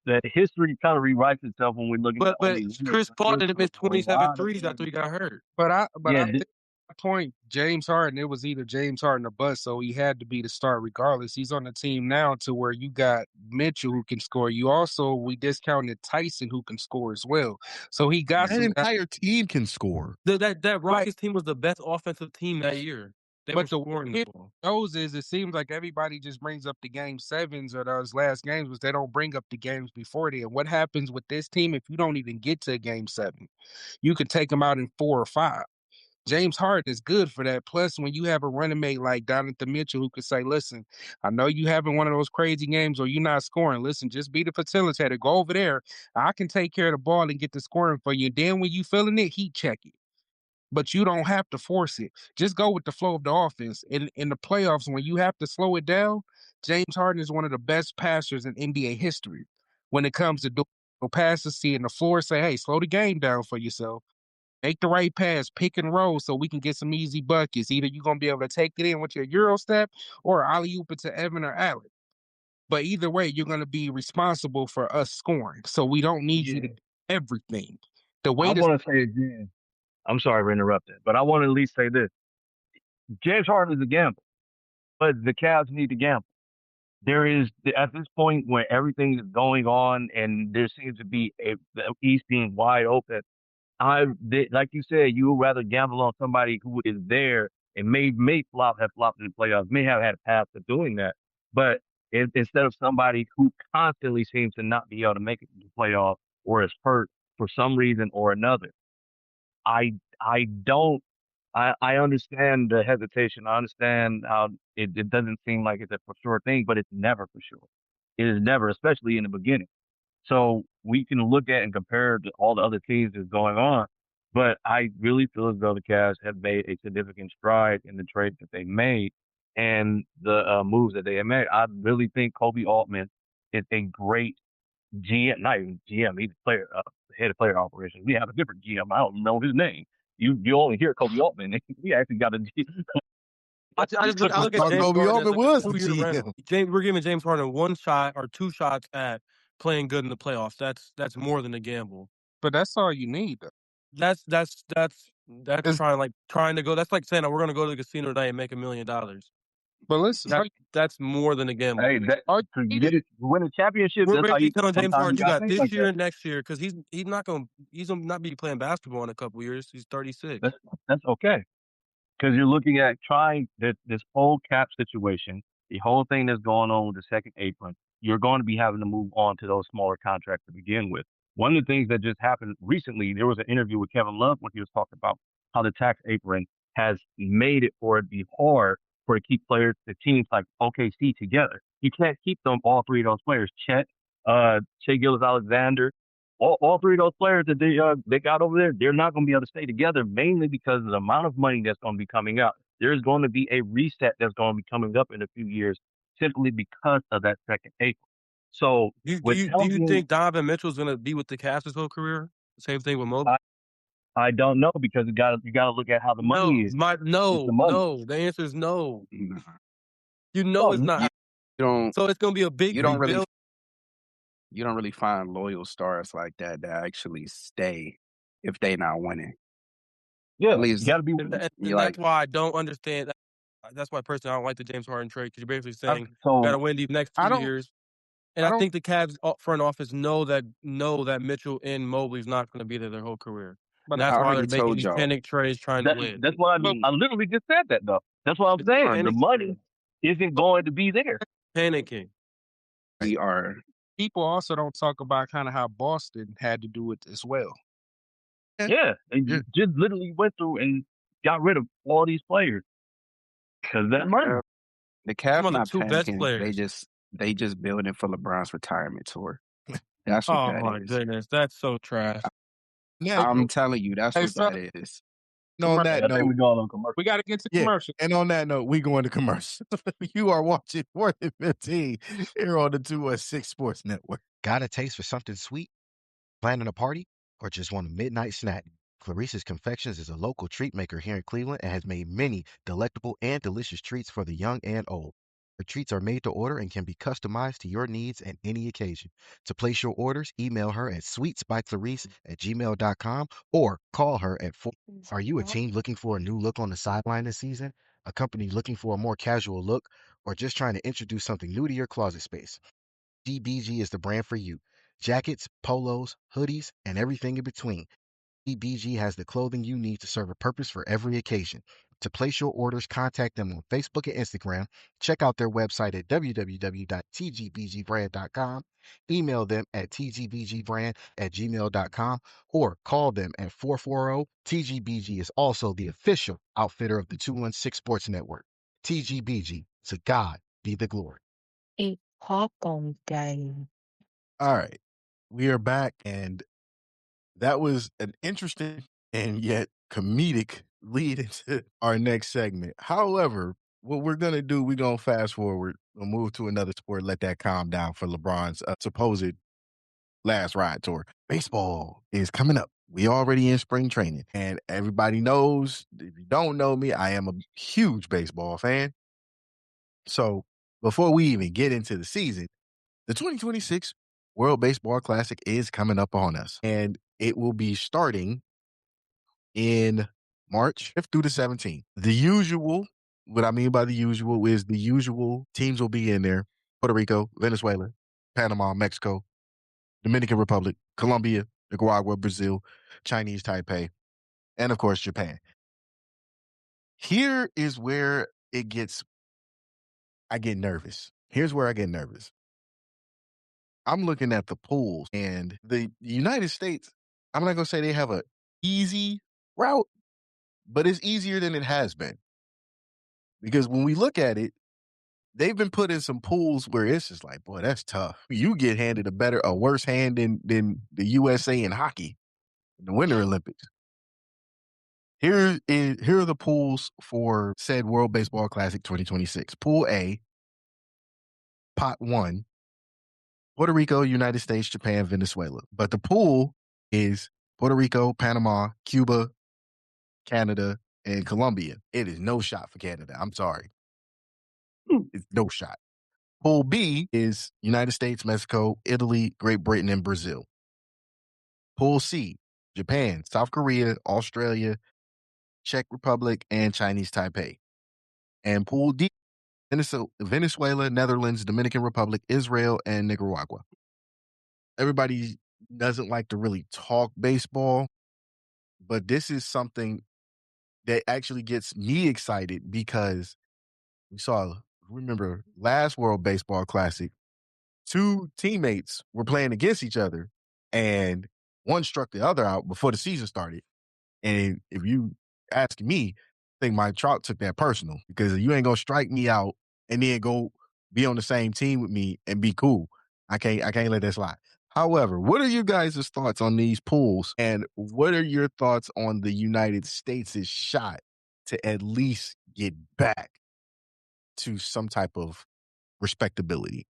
the history kind of rewrites itself when we're looking at But only winners. Chris Paul There's didn't miss a 27 lot of threes after he got hurt. But I yeah, think at the point James Harden, it was either James Harden or bust, so he had to be the start regardless. He's on the team now to where you got Mitchell who can score. We discounted Tyson who can score as well. So he got That some guys. entire team can score. That Rockets team was the best offensive team that year. They were But the scoring the it ball. knows is it seems like everybody just brings up the game sevens or those last games, but they don't bring up the games before then. What happens with this team if you don't even get to a game 7? You could take them out in 4 or 5. James Harden is good for that. Plus, when you have a running mate like Donovan Mitchell who could say, listen, I know you having one of those crazy games or you're not scoring. Listen, just be the facilitator. Go over there. I can take care of the ball and get the scoring for you. Then when you feeling it, heat check it. But you don't have to force it. Just go with the flow of the offense. In the playoffs, when you have to slow it down, James Harden is one of the best passers in NBA history. When it comes to doing passes, seeing the floor, say, hey, slow the game down for yourself. Make the right pass, pick and roll so we can get some easy buckets. Either you're going to be able to take it in with your Euro step or alley-oop it to Evan or Alec. But either way, you're going to be responsible for us scoring. So we don't need you to do everything. The way I want to say again, I'm sorry for interrupting, but I want to at least say this. James Harden is a gamble, but the Cavs need to gamble. There is, at this point when everything is going on and there seems to be the East being wide open, like you said, you would rather gamble on somebody who is there and may have flopped in the playoffs, may have had a path to doing that. But instead of somebody who constantly seems to not be able to make it to the playoffs or is hurt for some reason or another, I don't. I understand the hesitation. I understand how it doesn't seem like it's a for sure thing, but it's never for sure. It is never, especially in the beginning. So we can look at and compare to all the other teams that's going on, but I really feel as though the Cavs have made a significant stride in the trades that they made and the moves that they have made. I really think Kobe Altman is a great GM, not even GM, he's player, head of player operations. We have a different GM. I don't know his name. You only hear Kobe Altman. We actually got a I I look at thought James Kobe Harden as Altman like a was the 2-year rental. GM. We're giving James Harden 1 shot or 2 shots at playing good in the playoffs. That's more than a gamble. but that's all you need, though. That's It's, trying to go. That's like saying we're going to go to the casino today and make $1 million. but listen, That's more than a gamble. hey, all you to need get it, win a championship. We're That's how basically you. telling James Sometimes Harden you you gotta got think this like year that. and next year because he's gonna not be playing basketball in a couple years. He's 36. That's okay. Because you're looking at trying this whole cap situation, the whole thing that's going on with the second apron. You're going to be having to move on to those smaller contracts to begin with. One of the things that just happened recently, there was an interview with Kevin Love when he was talking about how the tax apron has made it for it to be hard for to keep players, the teams like OKC together. You can't keep them all three of those players, Chet, Shea Gilgeous-Alexander, all three of those players that they got over there, they're not going to be able to stay together mainly because of the amount of money that's going to be coming out. There's going to be a reset that's going to be coming up in a few years simply because of that second April. So Do with you Elgin, think Donovan Mitchell's gonna be with the Cavs his whole career? Same thing with Mobley. I don't know because you got to look at how the money is. It's the money. No. The answer is no. Nah. You know No, it's not. You don't So it's gonna be a big you don't really rebuild. you don't really find loyal stars like that actually stay if they not winning. yeah, At you least got to be. And you like that's why I don't understand. That's why personally I don't like the James Harden trade because you're basically saying you So got to win these next I 2 don't, years. And I I don't. think the Cavs front office know that Mitchell and Mobley's not going to be there their whole career. But And I that's why they're already making told these y'all. panic trades trying to win. that's what but I literally just said that though. That's what I'm It's saying. The panic. money. isn't going to be there. Panicking. We are People also don't talk about kind of how Boston had to do it as well. Yeah, and Yeah. just literally went through and got rid of all these players because of that money. the Some Cavs of the not two best panicking. players. They just building for LeBron's retirement tour. That's what Oh that my is. goodness, that's so trash. Yeah. I'm telling you, that's Hey, what fella, that is. And on Hey, that I think we're note, going on commercial. we got to get to yeah. commercial. And on that note, we going to commercial. You are watching 4th and 15 here on the 216 Sports Network. Got a taste for something sweet? Planning a party? Or just want a midnight snack? Clarissa's Confections is a local treat maker here in Cleveland and has made many delectable and delicious treats for the young and old. Her treats are made to order and can be customized to your needs and any occasion. To place your orders, email her at sweetsbyclarice@gmail.com or call her at 4. Are you a team looking for a new look on the sideline this season? A company looking for a more casual look? Or just trying to introduce something new to your closet space? GBG is the brand for you. Jackets, polos, hoodies, and everything in between. GBG has the clothing you need to serve a purpose for every occasion. To place your orders, contact them on Facebook and Instagram. Check out their website at www.tgbgbrand.com. Email them at tgbgbrand@gmail.com or call them at 440. TGBG is also the official outfitter of the 216 Sports Network. TGBG, to God be the glory. All right. We are back, and that was an interesting and yet comedic lead into our next segment. However, what we're going to do, we're going to fast forward. We'll move to another sport, let that calm down for LeBron's supposed last ride tour. Baseball is coming up. We already in spring training, and everybody knows, if you don't know me, I am a huge baseball fan. So before we even get into the season, the 2026 World Baseball Classic is coming up on us, and it will be starting in March 5th through the 17th. The usual, what I mean by the usual is the usual teams will be in there: Puerto Rico, Venezuela, Panama, Mexico, Dominican Republic, Colombia, Nicaragua, Brazil, Chinese Taipei, and of course, Japan. Here is where I get nervous. Here's where I get nervous. I'm looking at the pools, and the United States, I'm not going to say they have a easy route, but it's easier than it has been. Because when we look at it, they've been put in some pools where it's just like, boy, that's tough. You get handed a worse hand than the USA in hockey in the Winter Olympics. Here are the pools for said World Baseball Classic 2026. Pool A, Pot 1, Puerto Rico, United States, Japan, Venezuela. But the pool is Puerto Rico, Panama, Cuba, Canada, and Colombia. It is no shot for Canada. I'm sorry. It's no shot. Pool B is United States, Mexico, Italy, Great Britain, and Brazil. Pool C, Japan, South Korea, Australia, Czech Republic, and Chinese Taipei. And Pool D, Venezuela, Netherlands, Dominican Republic, Israel, and Nicaragua. Everybody doesn't like to really talk baseball, but this is something that actually gets me excited because remember last World Baseball Classic, two teammates were playing against each other and one struck the other out before the season started. And if you ask me, I think Mike Trout took that personal because you ain't gonna strike me out and then go be on the same team with me and be cool. I can't let that slide. However, what are you guys' thoughts on these pools? And what are your thoughts on the United States' shot to at least get back to some type of respectability?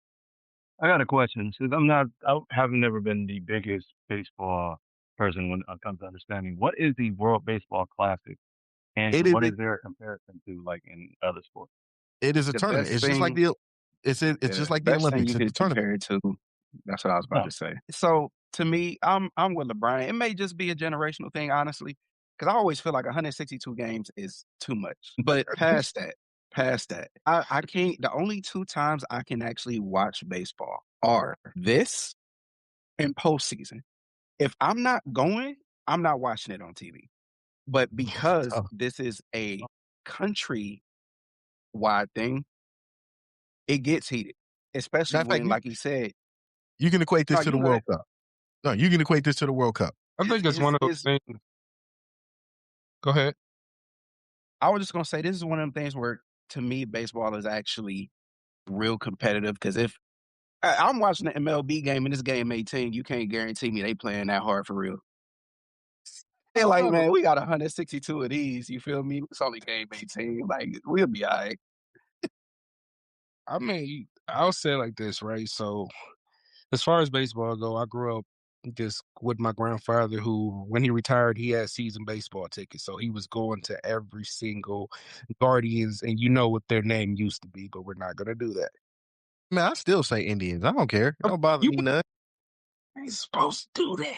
I got a question. Since I have never been the biggest baseball person when it comes to understanding. What is the World Baseball Classic, and It is what is their comparison to like in other sports? it is a The tournament. best It's just like thing, it's yeah, just like the best thing Olympics. you It's a could tournament. compare it to. That's what I was about Oh, to say. So to me, I'm with LeBron. It may just be a generational thing, honestly, because I always feel like 162 games is too much. But past that, I can't. The only two times I can actually watch baseball are this and postseason. If I'm not going, I'm not watching it on TV. But because Oh, this is a country wide thing, it gets heated, especially Matter of fact, when, like he said, you can equate this "No, to you the good." World Cup. No, you can equate this to the World Cup. I think it's one of those It's things. Go ahead. I was just gonna say this is one of them things where, to me, baseball is actually real competitive. Because if I'm watching an MLB game and this game 18, you can't guarantee me they playing that hard for real. They're like, Oh, man, we got 162 of these. You feel me? It's only game 18. Like, we'll be all right. I mean, I'll say it like this, right? So, as far as baseball go, I grew up just with my grandfather who, when he retired, he had season baseball tickets. So he was going to every single Guardians, and you know what their name used to be, but we're not gonna do that. Man, I still say Indians. I don't care. It don't bother You me none. ain't supposed to do that.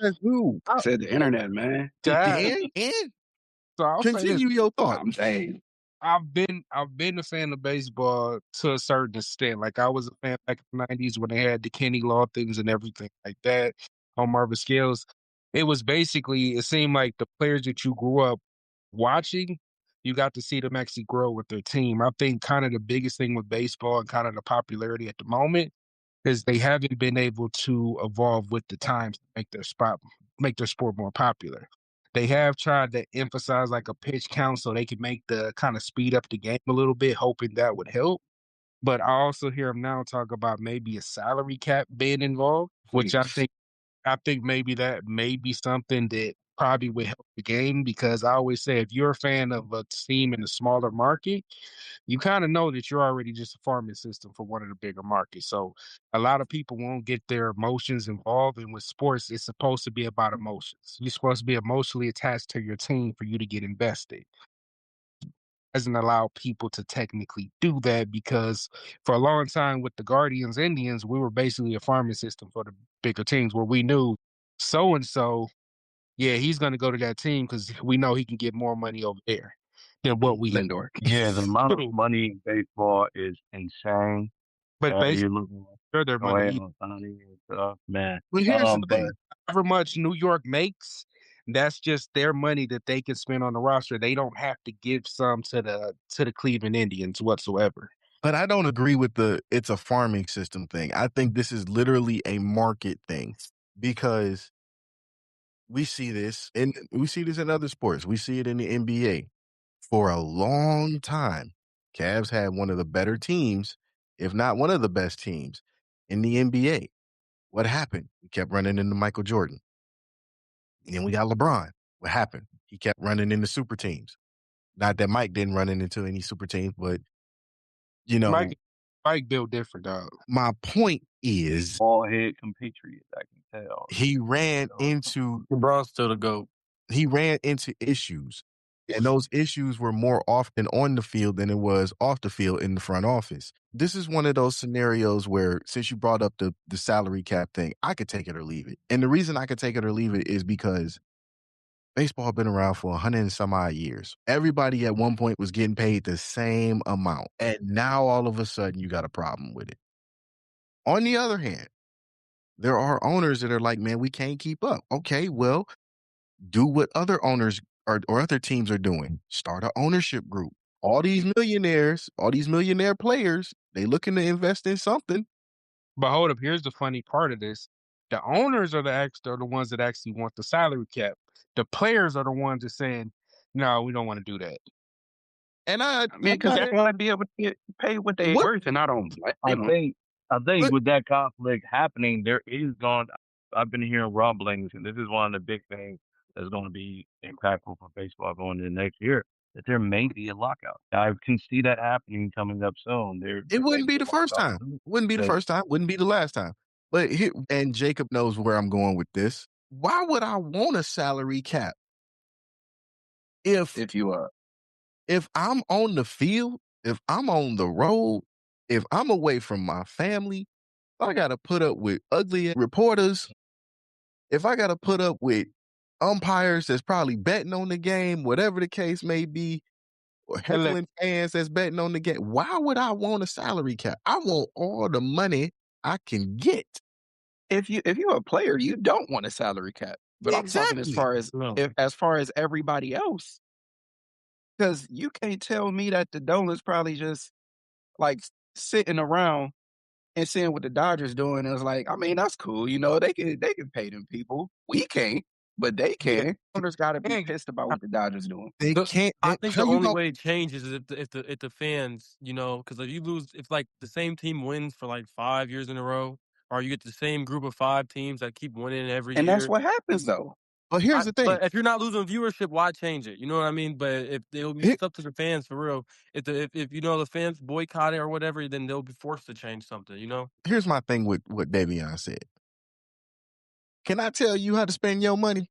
That's who. Said the internet, man. Dad. And So I'll say this. continue your thought. I'm saying. I've been a fan of baseball to a certain extent. Like I was a fan back in the '90s when they had the Kenny Law things and everything like that on Marvin Scales. It was basically it seemed like the players that you grew up watching, you got to see them actually grow with their team. I think kind of the biggest thing with baseball and kind of the popularity at the moment is they haven't been able to evolve with the times to make their sport more popular. They have tried to emphasize like a pitch count so they can make the kind of speed up the game a little bit, hoping that would help. But I also hear them now talk about maybe a salary cap being involved, which Please. I think maybe that may be something that probably would help the game because I always say if you're a fan of a team in a smaller market, you kind of know that you're already just a farming system for one of the bigger markets. So a lot of people won't get their emotions involved. And with sports, it's supposed to be about emotions. You're supposed to be emotionally attached to your team for you to get invested. Doesn't allow people to technically do that because for a long time with the Guardians Indians, we were basically a farming system for the bigger teams where we knew so and so, yeah, he's going to go to that team because we know he can get more money over there than what we have. Lindor. Yeah, the amount of money in baseball is insane. But basically, You're looking sure their at money. Shohei Ohtani and stuff, man. But here's the But thing: however much New York makes, that's just their money that they can spend on the roster. They don't have to give some to the Cleveland Indians whatsoever. But I don't agree with it's a farming system thing. I think this is literally a market thing because we see this in other sports. We see it in the NBA. For a long time, Cavs had one of the better teams, if not one of the best teams in the NBA. What happened? We kept running into Michael Jordan. And then we got LeBron. What happened? He kept running into super teams. Not that Mike didn't run into any super teams, but you know, Mike built different, dog. my point is all head compatriots, I can tell. he ran into LeBron's still the GOAT. he ran into issues. And those issues were more often on the field than it was off the field in the front office. This is one of those scenarios where, since you brought up the salary cap thing, I could take it or leave it. And the reason I could take it or leave it is because baseball been around for 100 and some odd years. Everybody at one point was getting paid the same amount. And now all of a sudden you got a problem with it. On the other hand, there are owners that are like, man, we can't keep up. Okay, well, do what other owners or other teams are doing. Start an ownership group. All these millionaire players, they looking to invest in something. But hold up, here's the funny part of this. The owners are are the ones that actually want the salary cap. The players are the ones that saying, no, we don't want to do that. And I mean, because they want to be able to get paid what they're What- worth, and I don't I blame them. think But- with that conflict happening, there is going. I've been hearing rumblings, and this is one of the big things that's going to be impactful for baseball going into next year. That there may be a lockout. I can see that happening coming up soon. it wouldn't be the first time. Wouldn't be the first time. Wouldn't be the last time. But here, and Jacob knows where I'm going with this. Why would I want a salary cap? If I'm on the field, if I'm on the road, if I'm away from my family, if I got to put up with ugly reporters, if I got to put up with umpires that's probably betting on the game, whatever the case may be, or heckling fans that's betting on the game, why would I want a salary cap? I want all the money I can get. If you're a player, you don't want a salary cap. But I'm talking as far as everybody else, because you can't tell me that the Dolans probably just like sitting around and seeing what the Dodgers doing. It was like, I mean, that's cool. You know, they can pay them people. We can't, but they Yeah, can. Owners got to be and pissed about what the Dodgers doing. They can't. I think How the you only go? way it changes is if the fans, because if you lose, if like the same team wins for like 5 years in a row, or you get the same group of 5 teams that keep winning every And that's year. what happens though. But here's the thing. But if you're not losing viewership, why change it? You know what I mean? But if Here- it's up to the fans for real. If the fans boycott it or whatever, then they'll be forced to change something. Here's my thing with what Davion said. Can I tell you how to spend your money?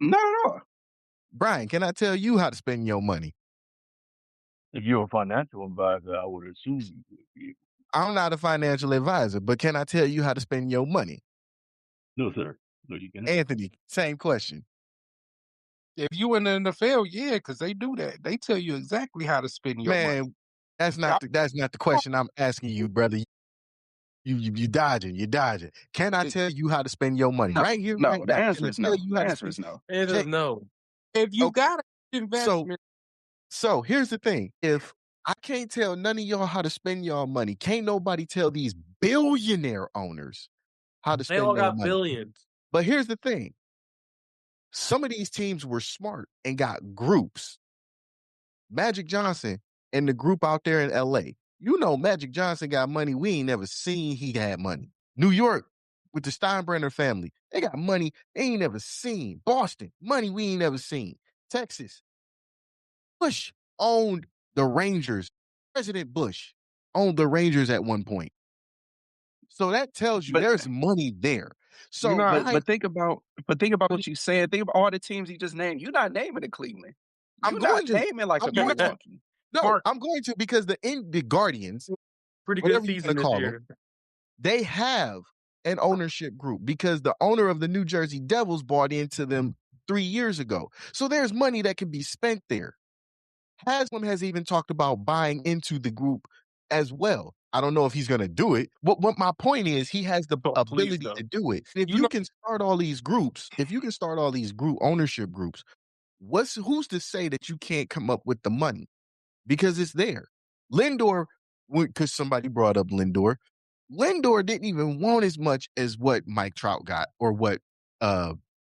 Not at all. Brian, can I tell you how to spend your money? If you're a financial advisor, I would assume you would be. I'm not a financial advisor, but can I tell you how to spend your money? No, sir. No, you cannot. Anthony, same question. if you in the NFL, yeah, because they do that. They tell you exactly how to spend your money. Man, that's not the question I'm asking you, brother. You dodging. Can I tell you how to spend your money No, right here, no. right The now? Can answer I is tell no. you The how to answer spend? is no. Answer is no. If you Okay, got an investment, so here's the thing. If I can't tell none of y'all how to spend y'all money, can't nobody tell these billionaire owners how to They all spend their got money. billions. But here's the thing. Some of these teams were smart and got groups. Magic Johnson and the group out there in LA. Magic Johnson got money we ain't never seen he had money. New York with the Steinbrenner family, they got money they ain't never seen. Boston, money we ain't never seen. Texas, Bush owned the Rangers. President Bush owned the Rangers at one point. So that tells you But there's money there. you So know, but Brian, but think about what you said. Think about all the teams you just named. You're not naming the Cleveland. I'm You're not going to. naming like I'm a going to. Milwaukee. No, Mark, I'm going to because the Guardians, Pretty good whatever you want to season this call them, year. they have an ownership group because the owner of the New Jersey Devils bought into them 3 years ago. So there's money that can be spent there. Haslam has even talked about buying into the group as well. I don't know if he's going to do it. What my point is, he has the Oh, please ability no. to do it. If you you know, can start all these groups, if you can start all these group ownership groups, who's to say that you can't come up with the money? Because it's there. Lindor, because somebody brought up Lindor. Lindor didn't even want as much as what Mike Trout got or what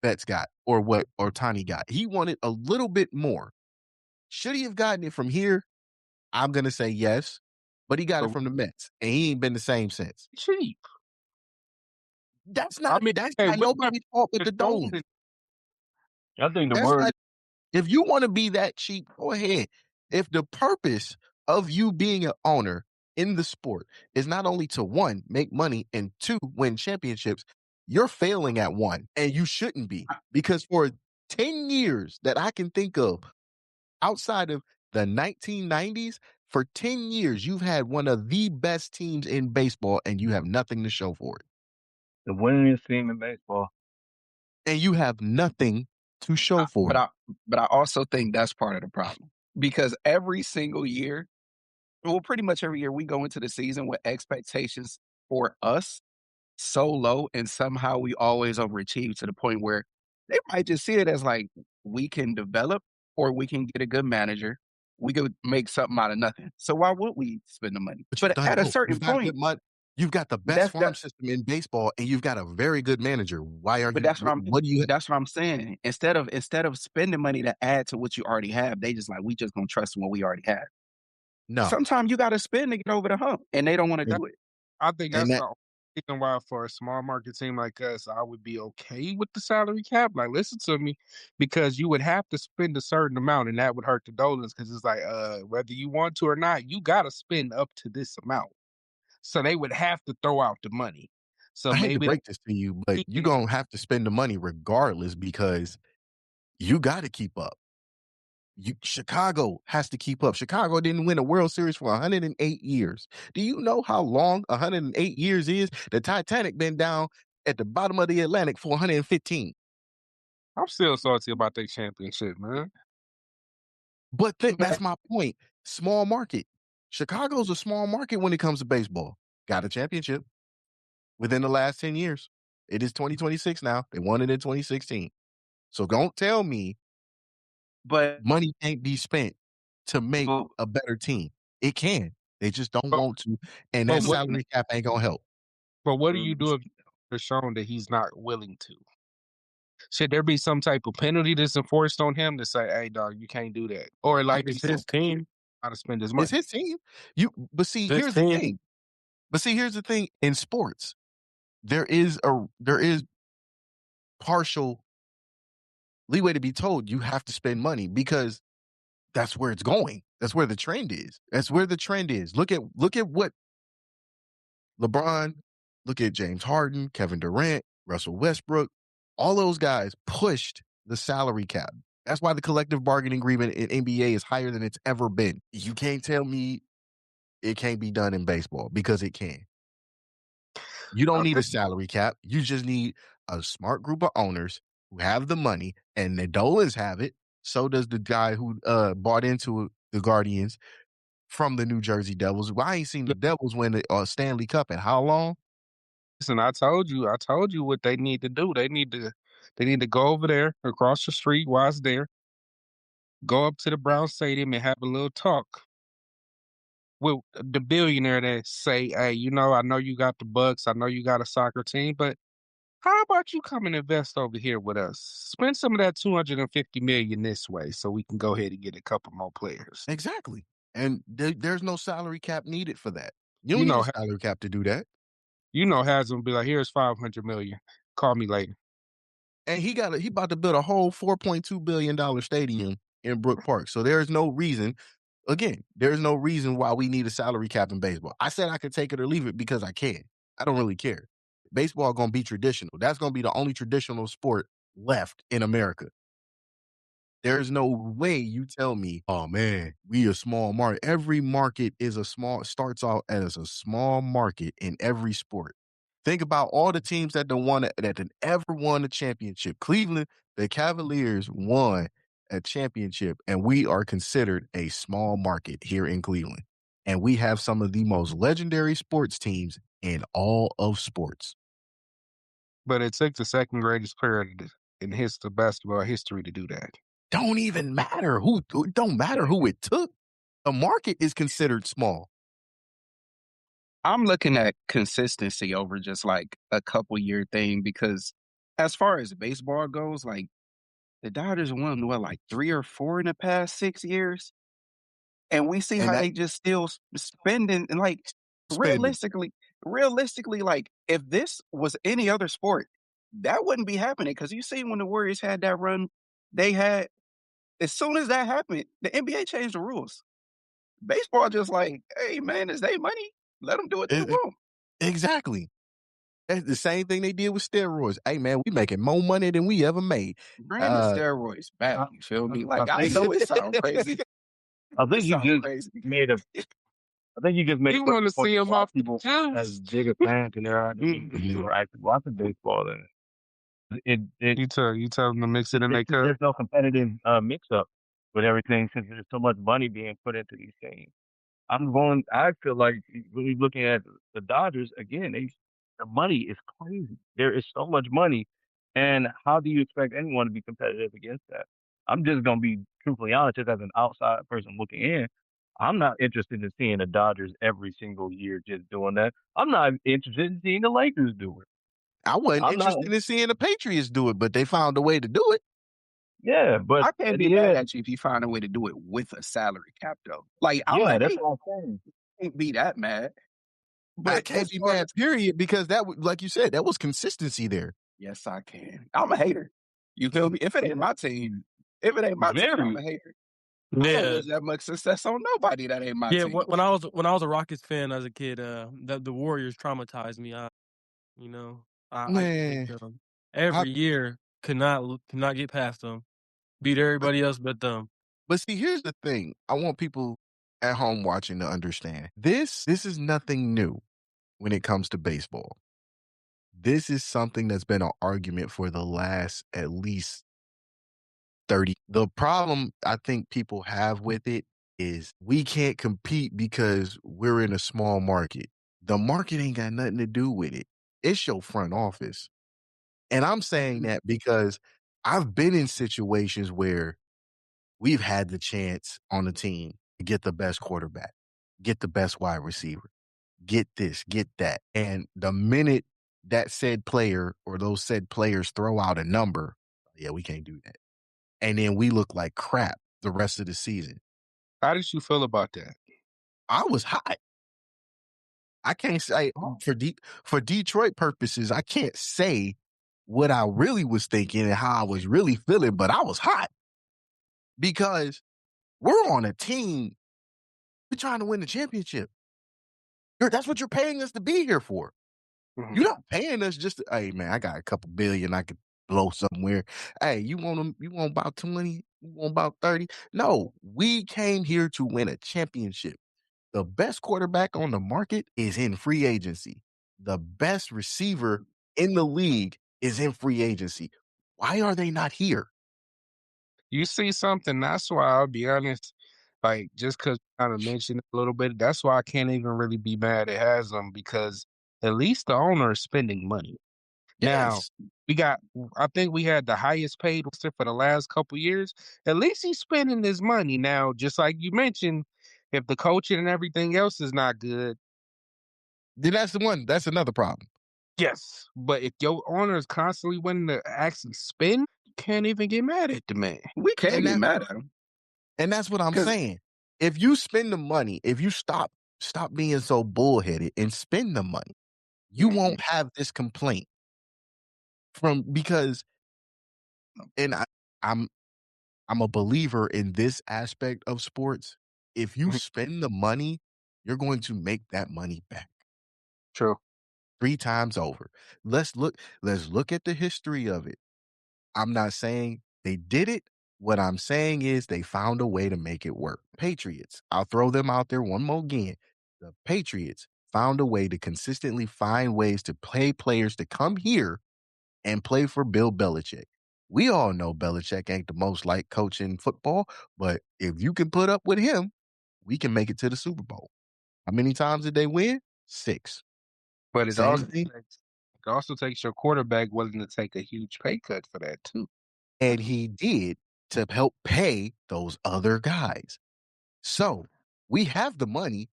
Betts got or what Ohtani got. He wanted a little bit more. Should he have gotten it from here? I'm going to say yes, but he got it but from the Mets, and he ain't been the same since. cheap. That's I not mean, that's hey, not we got nobody's fault but the the Dolan. Dolan. I think the That's word not. If you want to be that cheap, go ahead. If the purpose of you being an owner in the sport is not only to one, make money, and two, win championships, you're failing at one, and you shouldn't be. Because for 10 years that I can think of, outside of the 1990s, for 10 years, you've had one of the best teams in baseball, and you have nothing to show for it. the winningest team in baseball. And you have nothing to show for But it. I also think that's part of the problem because every single year, well, pretty much every year we go into the season with expectations for us so low, and somehow we always overachieve to the point where they might just see it as like we can develop or we can get a good manager. We could make something out of nothing. So why would we spend the money? But you've But done at a both. certain You've got point, good money. You've got the best that's farm that. system in baseball, and you've got a very good manager. Why are But you? that's what I'm. What do you? That's what I'm saying. Instead of spending money to add to what you already have, they just like we just gonna trust in what we already have. No, Sometimes you got to spend to get over the hump, and they don't want to and, do it. I think and that's that the only reason why for a small market team like us, I would be okay with the salary cap. Like, listen to me, because you would have to spend a certain amount, and that would hurt the Dolans because it's like, whether you want to or not, you got to spend up to this amount. So they would have to throw out the money. So I hate to maybe break this to you, but you're gonna have to spend the money regardless because you got to keep up. Chicago has to keep up. Chicago didn't win a World Series for 108 years. Do you know how long 108 years is? The Titanic been down at the bottom of the Atlantic for 115. I'm still salty about their championship, man. But that's my point. Small market. Chicago's a small market when it comes to baseball. Got a championship within the last 10 years. It is 2026 now. They won it in 2016. So don't tell me But money can't be spent to make but a better team. It can. They just don't But, want to, and but that what salary cap ain't gonna help. do you do if it's shown that he's not willing to? Should there be some type of penalty that's enforced on him to say, "Hey, dog, you can't do that," or like be It's some his team. how to spend his It's money? his team. His team. Here's the thing in sports. There is partial leeway to be told you have to spend money because that's where it's going. That's where the trend is. That's where the trend is. Look at what LeBron, look at James Harden, Kevin Durant, Russell Westbrook, all those guys pushed the salary cap. That's why the collective bargaining agreement in NBA is higher than it's ever been. You can't tell me it can't be done in baseball because it can. You don't need a salary cap. You just need a smart group of owners who have the money, and the Dolans have it. So does the guy who bought into the Guardians from the New Jersey Devils. Well, I ain't seen the Devils win the Stanley Cup in how long? Listen, I told you what they need to do. They need to go over there across the street while it's there, go up to the Brown Stadium and have a little talk with the billionaire that say, "Hey, I know you got the Bucks, I know you got a soccer team, but how about you come and invest over here with us? Spend some of that 250 million this way so we can go ahead and get a couple more players." Exactly. And there's no salary cap needed for that. You don't You need know, a salary cap to do that. Haslam be like, "Here's 500 million. Call me later." And he about to build a whole $4.2 billion stadium in Brook Park. So there's no reason, again, there's no reason why we need a salary cap in baseball. I said I could take it or leave it because I can. I don't really care. Baseball gonna be traditional. That's gonna be the only traditional sport left in America. There's no way you tell me, oh man, we a small market. Every market starts out as a small market in every sport. Think about all the teams that that ever won a championship. Cleveland, the Cavaliers won a championship, and we are considered a small market here in Cleveland. And we have some of the most legendary sports teams in all of sports. But it took the second greatest player in basketball history to do that. Don't even matter it don't matter who it took. The market is considered small. I'm looking at consistency over just like a couple year thing because as far as baseball goes, like the Dodgers won like 3 or 4 in the past 6 years. And we see And how that they just still spending and like spending. realistically, like if this was any other sport, that wouldn't be happening. Cause you see when the Warriors had that run, they had as soon as that happened, the NBA changed the rules. Baseball just like, hey man, it's their money. Let them do what they E- e- want. exactly. That's the same thing they did with steroids. Hey man, we making more money than we ever made. Bring the Uh, steroids back. I, You feel me? I Like I think know it sounds crazy. I It think you sounds just crazy. made a I think you just made a You great want to point see to him why off the people as juice? big a fans than there are the people who are actually watching baseball. And it You tell them to mix it in it's their just, cup. there's no competitive mix up with everything since there's so much money being put into these things. I feel like when you're looking at the Dodgers again, the money is crazy. There is so much money, and how do you expect anyone to be competitive against that? I'm just gonna be truthfully honest, just as an outside person looking in. I'm not interested in seeing the Dodgers every single year just doing that. I'm not interested in seeing the Lakers do it. I wasn't I'm not. interested in seeing the Patriots do it, but they found a way to do it. Yeah, but I can't at be the mad end, at you if you find a way to do it with a salary cap though. Like I'm yeah, a that's hate. what I'm saying. Can't be that mad. I But can't as be far mad, as period, because like you said, that was consistency there. yes, I can. I'm a hater. You feel me? If it ain't my team, I'm Very. a hater. I don't Yeah, wish that much success on nobody that ain't my yeah. team. When I was a Rockets fan as a kid, the Warriors traumatized me. You know, I just Man, I every year could not get past them. Beat but, everybody else but them. but see, here's the thing. I want people at home watching to understand. This is nothing new when it comes to baseball. This is something that's been an argument for the last at least 30. The problem I think people have with it is we can't compete because we're in a small market. The market ain't got nothing to do with it. It's your front office. And I'm saying that because I've been in situations where we've had the chance on the team to get the best quarterback. get the best wide receiver, get this, get that. And the minute that said player or those said players throw out a number, yeah, we can't do that. And then we look like crap the rest of the season. How did you feel about that? I was hot. I can't say for Detroit purposes, I can't say what I really was thinking and how I was really feeling, but I was hot because we're on a team. We're trying to win the championship. That's what you're paying us to be here for. Mhm. You're not paying us just to, hey man, I got a couple billion I could blow somewhere. Hey, you want them, you want about 20, you want about 30? No, we came here to win a championship. The best quarterback on the market is in free agency. The best receiver in the league is in free agency. Why are they not here? You see something, that's why I'll be honest, like, just 'cause kind of mentioned it a little bit, that's why I can't even really be mad at Haslam because at least the owner is spending money. Now, Yes. we got I think we had the highest paid roster for the last couple years. At least he's spending his money. Now, just like you mentioned, if the coaching and everything else is not good, Then that's the one. That's another problem. yes. But if your owner is constantly wanting to actually spend, you can't even get mad at the man. We can't And get that mad at him and that's what I'm because saying. If you spend the money, if you stop being so bullheaded and spend the money, you won't have this complaint from because and I'm I'm a believer in this aspect of sports. If you spend the money, you're going to make that money back True. 3 times over. Let's look at the history of it. I'm not saying they did it. What I'm saying is they found a way to make it work. Patriots, I'll throw them out there one more again. The Patriots found a way to consistently find ways to pay players to come here and play for Bill Belichick. We all know Belichick ain't the most liked coach in football, but if you can put up with him, we can make it to the Super Bowl. How many times did they win? 6. But Same thing. it also takes your quarterback willing to take a huge pay cut for that too. And he did to help pay those other guys. So we have the money,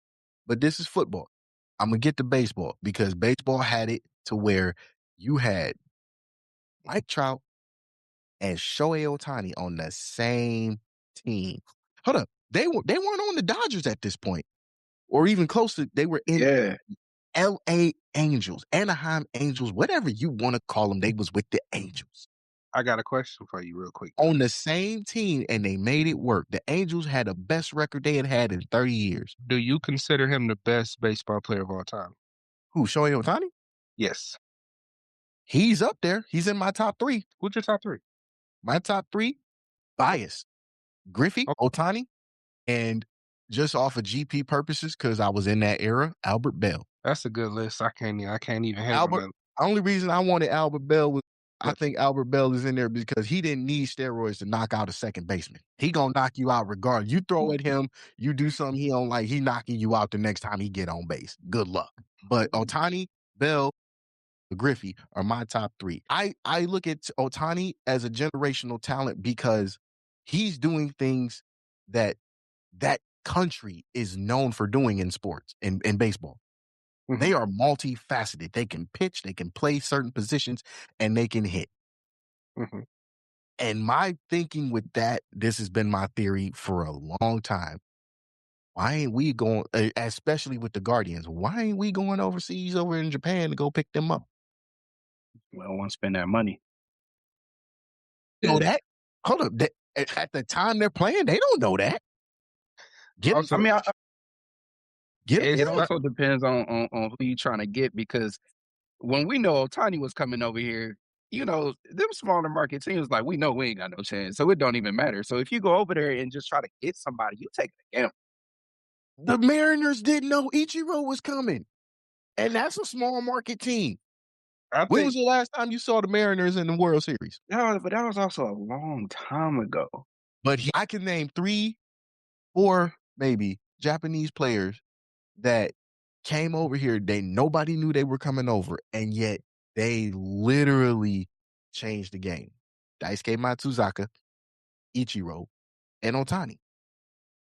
but this is football. I'm going to get to baseball because baseball had it to where you had Mike Trout and Shohei Ohtani on the same team. Hold up. They weren't on the Dodgers at this point, or even close to. They were in yeah, L.A. Angels, Anaheim Angels, whatever you want to call them. They was with the Angels I got a question for you real quick though. on the same team, and they made it work. The Angels had the best record they had had in 30 years. Do you consider him the best baseball player of all time? Who? Shohei Ohtani? Yes. He's up there. He's in my top 3. Who's your top three? My top 3, bias. Griffey, Oh, Ohtani, and just off of GP purposes, because I was in that era, Albert Bell. that's a good list. I can't even hate on Albert, that. only reason I wanted Albert Bell was I But think Albert Bell is in there because he didn't need steroids to knock out a second baseman. He gonna knock you out regardless. You throw at him, you do something he don't like, he knocking you out the next time he get on base. Good luck. But Ohtani, Bell, Griffey are my top 3. I look at Ohtani as a generational talent because he's doing things that country is known for doing in sports, in baseball. They are multifaceted. They can pitch, they can play certain positions, and they can hit. mhm. And my thinking with that, this has been my theory for a long time. Why ain't we going, especially with the Guardians, why ain't we going overseas over in Japan to go pick them up? we don't want to spend that money. You know that? Hold up. At the time they're playing, they don't know that. Get Also, I mean, them. it it's also depends on who you trying to get because when we know Otani was coming over here, them smaller market teams, like, we know we ain't got no chance. So it don't even matter. So if you go over there and just try to get somebody, you take a gamble. The Mariners didn't know Ichiro was coming. And that's a small market team. I When think was the last time you saw the Mariners in the World Series? But that was also a long time ago. But I can name 3, 4, maybe Japanese players that came over here. Nobody knew they were coming over, and yet they literally changed the game. Daisuke Matsuzaka, Ichiro, and Otani.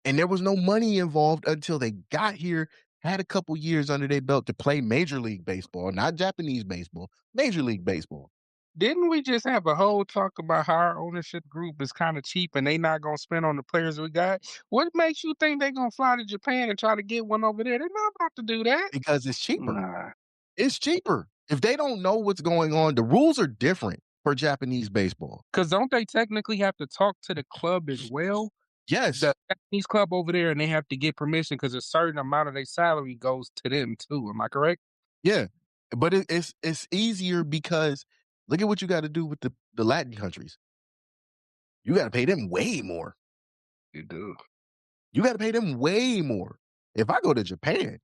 And there was no money involved until they got here, had a couple years under their belt to play Major League Baseball, not Japanese baseball, Major League Baseball. Didn't we just have a whole talk about how our ownership group is kind of cheap and they not gonna spend on the players we got? What makes you think they gonna fly to Japan and try to get one over there? They're not about to do that. Because it's cheaper. Nah. It's cheaper. If they don't know what's going on, the rules are different for Japanese baseball. Because don't they technically have to talk to the club as well? Yes. The Japanese club over there, and they have to get permission because a certain amount of their salary goes to them too. Am I correct? Yeah. But it's easier because look at what you got to do with the Latin countries. You got to pay them way more. You do. You got to pay them way more. If I go to Japan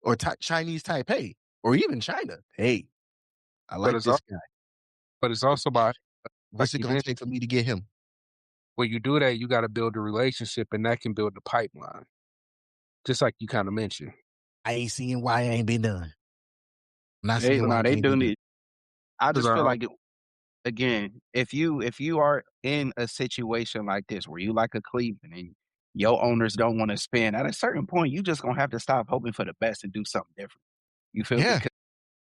or Chinese Taipei or even China, hey, I like this guy. But it's also about What's it going to take for me to get him? when you do that, you got to build a relationship, and that can build the pipeline. Just like you kind of mentioned. I ain't seeing why it ain't been done. I'm not They, seeing why no, it they ain't do been done. need. I just Cause feel I- like again, if you are in a situation like this where you like a Cleveland and your owners don't want to spend, at a certain point, you just gonna have to stop hoping for the best and do something different. You feel me? Yeah. 'Cause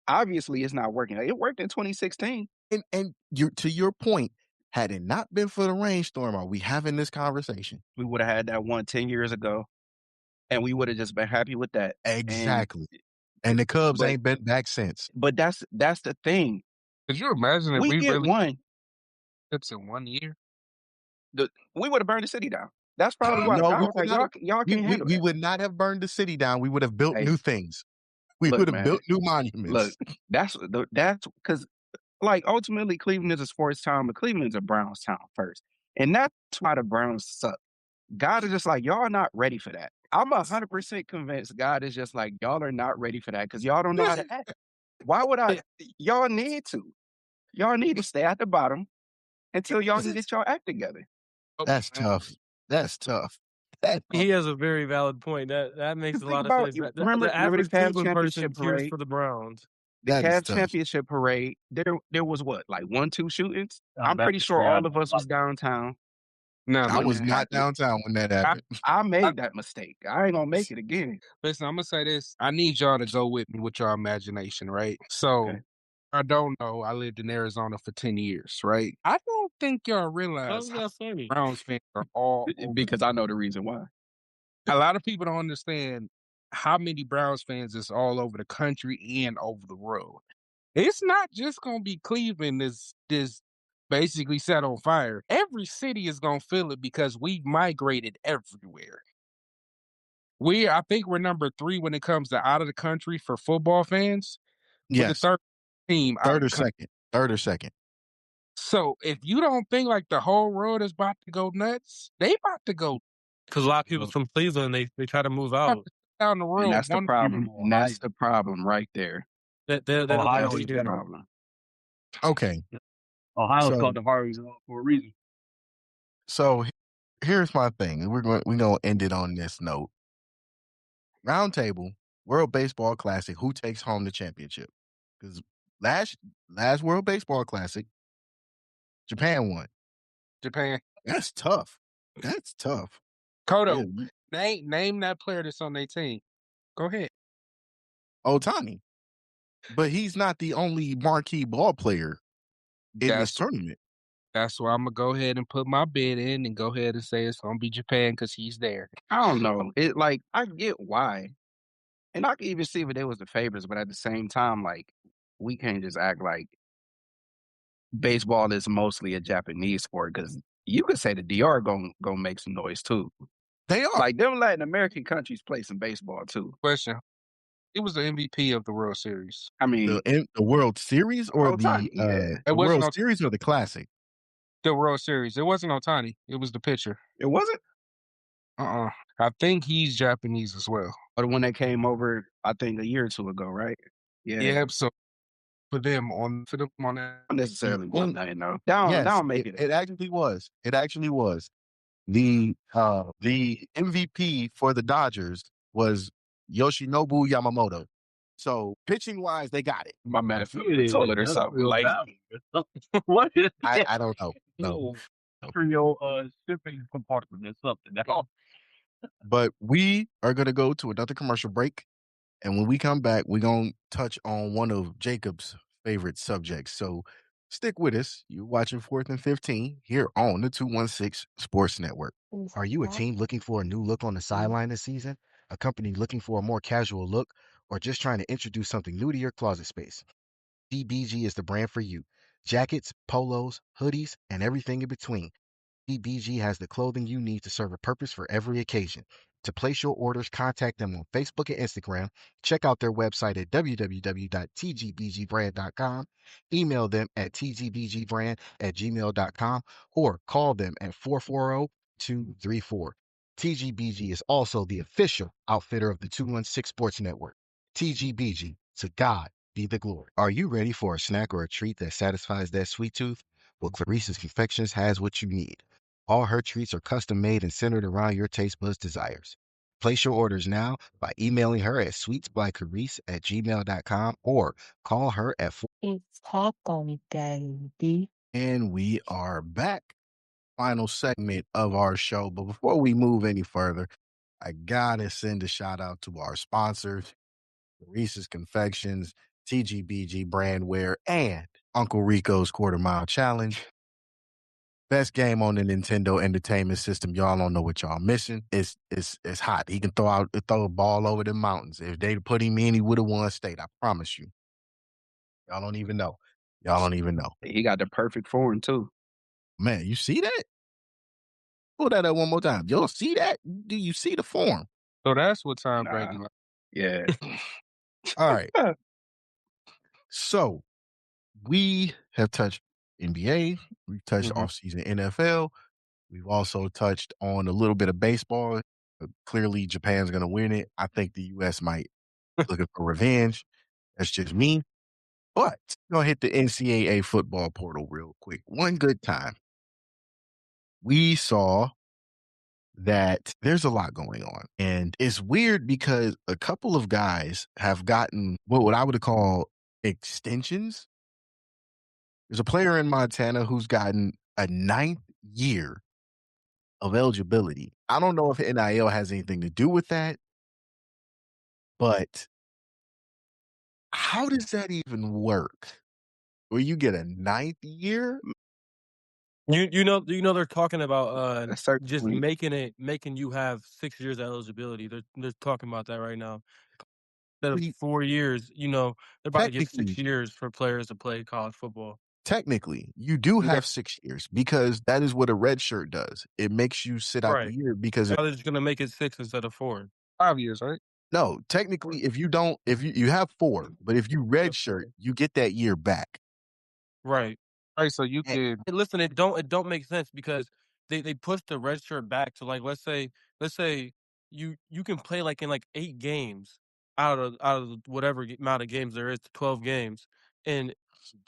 obviously, it's not working. It worked in 2016. And to your point, had it not been for the rainstorm, are we having this conversation? We would have had that one 10 years ago, and we would have just been happy with that. Exactly. And the Cubs but- ain't been back since. But that's the thing. Could you imagine if We we get really one, tips in 1 year? we would have burned the city down. That's probably why No, I we was would like, not y'all We, can't handle we that. would not have burned the city down. We would have built Hey, new things. We look, would have man. built new monuments. Look, that's because like ultimately Cleveland is a sports town, but Cleveland's a Browns town first. And that's why the Browns suck. God is just like, y'all are not ready for that. I'm 100% convinced God is just like, y'all are not ready for that because y'all don't know how to act. Why would I? Y'all need to. Y'all need to stay at the bottom until y'all can get your act together. That's tough. That's tough. He has a very valid point. That makes a Think lot about- of sense. remember The the average Cavs Cleveland person championship cheers parade? for the Browns. The That is Cavs tough. championship parade, there was what, like 1-2 shootings? Oh, I'm that's pretty sure bad. all of us was downtown. No, I when was that not happened. downtown when that happened. I made that mistake. I ain't gonna make it again. listen, I'm gonna say this. I need y'all to go with me with your imagination, right? So Okay. I don't know. I lived in Arizona for 10 years, right? I don't think y'all How's realize how that funny? Browns fans are all over. Because I know the reason why. A lot of people don't understand how many Browns fans is all over the country and over the world. It's not just gonna be Cleveland this basically set on fire. Every city is gonna feel it because we migrated everywhere. I think we're number 3 when it comes to out of the country for football fans. We're the Yes. third team out of Third the or country. second. Third or second. So if you don't think like the whole world is about to go nuts, they about to go Because a lot of people from Cleveland, they try to move out. down the road. And that's the one problem. Ohio. And that's the problem right there. They don't Ohio think is we The do. problem. Okay. Ohio's So- called the Harleys for a reason. So here's my thing. We're gonna end it on this note. Roundtable, World Baseball Classic, who takes home the championship? Because last World Baseball Classic, Japan won. Japan. That's tough. That's tough. Kodo, Yeah, name that player that's on their team. Go ahead. Otani. But he's not the only marquee ball player in this That's tournament. that's why I'm gonna go ahead and put my bid in and go ahead and say it's gonna be Japan because he's there. I don't know. It like I get why. And I can even see if they was the favorites, but at the same time, like, we can't just act like baseball is mostly a Japanese sport because you could say the DR gonna make some noise too. They are. Like them Latin American countries play some baseball too. Question: He was the MVP of the World Series. I mean, the World Series or Otani, yeah. It the wasn't World Series or the Classic? The World Series. It wasn't Otani. It was the pitcher. it wasn't. I think he's Japanese as well. Or the one that came over, I think, a year or two ago, right? Yeah. So for them that. Not necessarily Well, one night, no. That Yes, don't make it. it actually was. It actually was. The MVP for the Dodgers was Yoshinobu Yamamoto. So pitching wise, they got it. My man Yeah, told it or that's something. real Like, value. What is that? I don't know. No. For your shipping compartment or something. That's all. But we are going to go to another commercial break. And when we come back, we're going to touch on one of Jacob's favorite subjects. So stick with us. You're watching 4th and 15 here on the 216 Sports Network. Are you a team looking for a new look on the sideline this season? A company looking for a more casual look? Or just trying to introduce something new to your closet space? DBG is the brand for you. Jackets, polos, hoodies, and everything in between. DBG has the clothing you need to serve a purpose for every occasion. To place your orders, contact them on Facebook and Instagram. Check out their website at www.tgbgbrand.com. Email them at tgbgbrand@gmail.com or call them at 440-234. TGBG is also the official outfitter of the 216 Sports Network. TGBG, to God be the glory. Are you ready for a snack or a treat that satisfies that sweet tooth? Well, Clarice's Confections has what you need. All her treats are custom made and centered around your taste buds' desires. Place your orders now by emailing her at sweetsbycarice@gmail.com or call her at 4. It's popcorn candy. And we are back. Final segment of our show. But before we move any further, I gotta send a shout out to our sponsors, Reese's Confections, TGBG Brandwear, and Uncle Rico's Quarter Mile Challenge. Best game on the Nintendo Entertainment System. Y'all don't know what y'all missing. It's hot. He can throw a ball over the mountains. If they'd put him in, he would have won state. I promise you. Y'all don't even know. Y'all don't even know. He got the perfect form too. Man, you see that? Pull that up one more time. Y'all see that? Do you see the form? So that's what Tom Nah. Brady like. Yeah. All right. So we have touched NBA. We've touched offseason NFL. We've also touched on a little bit of baseball. Clearly, Japan's going to win it. I think the U.S. might be looking for revenge. That's just me. But I'm going to hit the NCAA football portal real quick. One good time. We saw that there's a lot going on. And it's weird because a couple of guys have gotten what I would call extensions. There's a player in Montana who's gotten a 9th year of eligibility. I don't know if NIL has anything to do with that, but how does that even work? Where you get a 9th year? You know they're talking about A certain just point. making you have 6 years of eligibility. They're talking about that right now. Instead of 4 years, they're about to give 6 Technically, years for players to play college football. technically, you do have 6 years because that is what a red shirt does. It makes you sit out the Right. year because Now they're just gonna make it 6 instead of 4. 5 years, right? no, technically, if you have 4, but if you red shirt, you get that year back. Right. Right, so you And could And listen, it don't make sense because they pushed the red shirt back to like let's say you can play like in like 8 games out of whatever amount of games there is, 12 games, and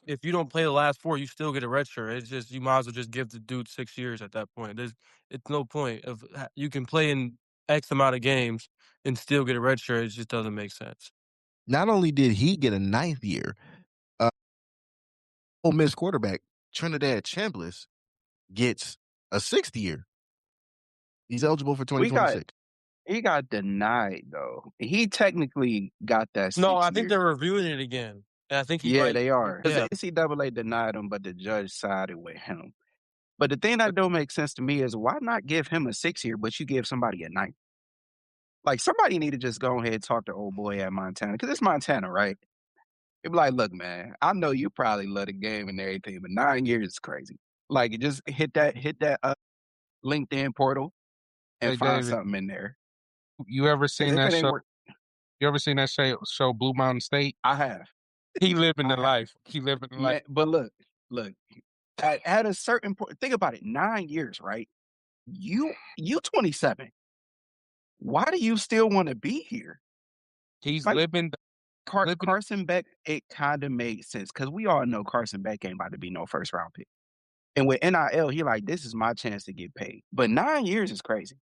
if you don't play the last 4, you still get a red shirt. It's just you might as well just give the dude 6 years at that point. It's no point of you can play in X amount of games and still get a red shirt. It just doesn't make sense. not only did he get a 9th year, uh, Ole Miss quarterback Trinidad Chambliss gets a 6th year. He's eligible for We got 2026. he got denied though. He technically got that No, 6 I think years. they're reviewing it again. And I think he Yeah, might. they are. Because Yeah. the NCAA denied him, but the judge sided with him. But the thing that don't make sense to me is why not give him a 6 year, but you give somebody a 9? Like somebody need to just go ahead and talk to old boy at Montana because it's Montana, right? It be like, look, man, I know you probably love the game and everything, but 9 years is crazy. Like, just hit that LinkedIn portal and hey find David, something in there. you ever 'Cause seen if that it ain't show? work, You ever seen that show Blue Mountain State? I have, He living I the have, life. He living the life. man. But look, at a certain point, think about it. 9 years, right? You 27. Why do you still want to be here? He's Like living living Carson Beck, it kind of made sense because we all know Carson Beck ain't about to be no first round pick. And with NIL, he like, this is my chance to get paid. But 9 years is crazy.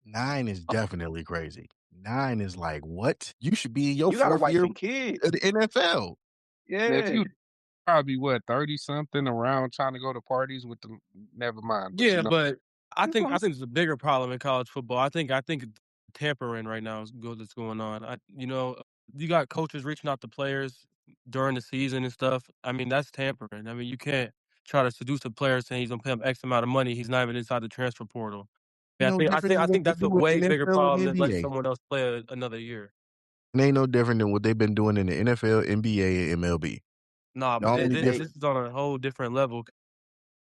9 is definitely crazy. 9 is like, what? You should be in your You got a 4th wife year and kids. of the NFL. if Yeah. you probably what 30 something around trying to go to parties with the never mind. But Yeah, you know, but I think it's a bigger problem in college football. I think tampering right now that's going on. You got coaches reaching out to players during the season and stuff. I mean, that's tampering. I mean, you can't try to seduce a player saying he's gonna pay him X amount of money. He's not even inside the transfer portal. Yeah, I No think I different think than I what think they that's a do way in bigger NFL and problem than letting NBA. someone else play another year. It ain't no different than what they've been doing in the NFL, NBA, and MLB. Nah, The but only this difference, is on a whole different level.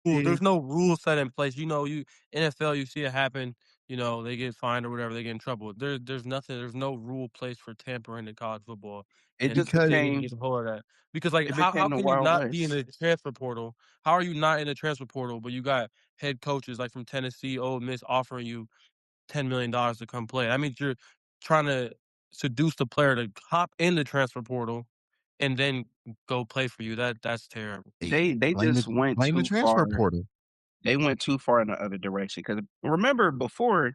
yeah, There's no rule set in place. You NFL, you see it happen. They get fined or whatever, they get in trouble. There's nothing. There's no rule place for tampering in college football, It and just they because need to became get a hold of that. Because like, it how became the can you Wild not be in West. the transfer portal? How are you not in the transfer portal, but you got head coaches like from Tennessee, Ole Miss offering you $10 million to come play? That means you're trying to seduce the player to hop in the transfer portal and then go play for you. That's terrible. hey, They just went blame the too transfer far. portal. They went too far in the other direction. Because remember before,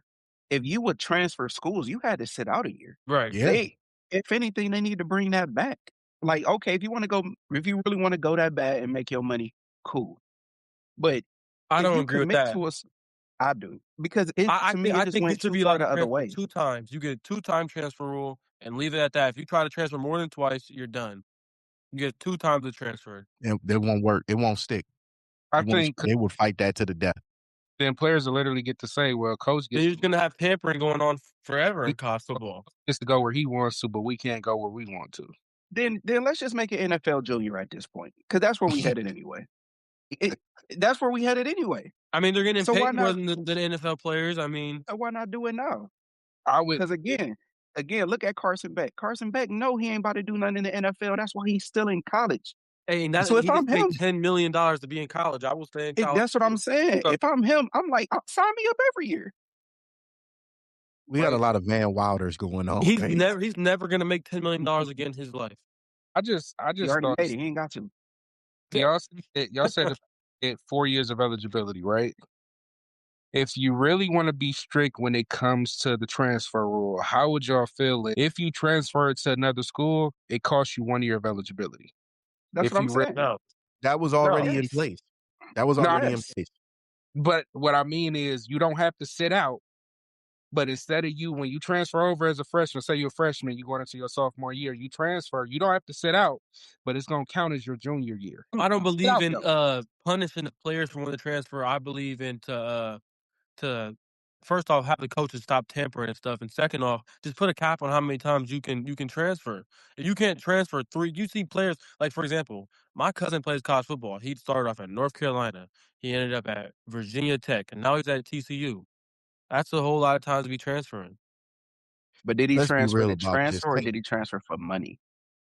if you would transfer schools, you had to sit out a year. Right. Yeah, They, if anything, they need to bring that back. Like, okay, if you really want to go that bad and make your money, cool. But I if don't you agree with commit that. to us, I do because it I to me think it I just think it went should too be far like the other transfer way. 2 times. You get a 2-time transfer rule and leave it at that. If you try to transfer more than twice, you're done. You get 2 times the transfer. they won't work. It won't stick. I It won't. think They would fight that to the death. then players will literally get to say, "Well, coach Then gets you're just gonna have tampering going on forever we in college football. gets to go where he wants to, but we can't go where we want to." Then let's just make an NFL junior at this point because that's where we headed anyway. It, that's where we headed anyway. I mean, they're getting So why paid more not? than NFL players. I mean, Why not do it now? I would. Because again, look at Carson Beck. Carson Beck, no, he ain't about to do nothing in the NFL. That's why he's still in college. hey, So if he gets I'm paid him, $10 million to be in college. I will stay in college that's what I'm too. saying. So, If I'm him, I'm like, sign me up every year. We got a Like, lot of Van Wilders going on. he's never gonna make $10 million again in his life. I He just already thought made it. He ain't got to. y'all said it 4 years of eligibility, right? If you really want to be strict when it comes to the transfer rule, how would y'all feel if you transferred to another school, it costs you 1 year of eligibility? That's If what I'm you re- saying. No, That was no. already in Yes. place. That was no, already in Yes. place. but what I mean is you don't have to sit out. But instead of you, when you transfer over as a freshman, say you're a freshman, you're going into your sophomore year, you transfer, you don't have to sit out, but it's going to count as your junior year. I don't Sit believe out in though. punishing the players for when to transfer. I believe in to first off have the coaches stop tampering and stuff, and second off just put a cap on how many times you can transfer. If you can't transfer 3, you see players like for example, my cousin plays college football. He started off at North Carolina. He ended up at Virginia Tech, and now he's at TCU. That's a whole lot of times to be transferring. But did he Let's be transfer real to about this. transfer or did he transfer for money?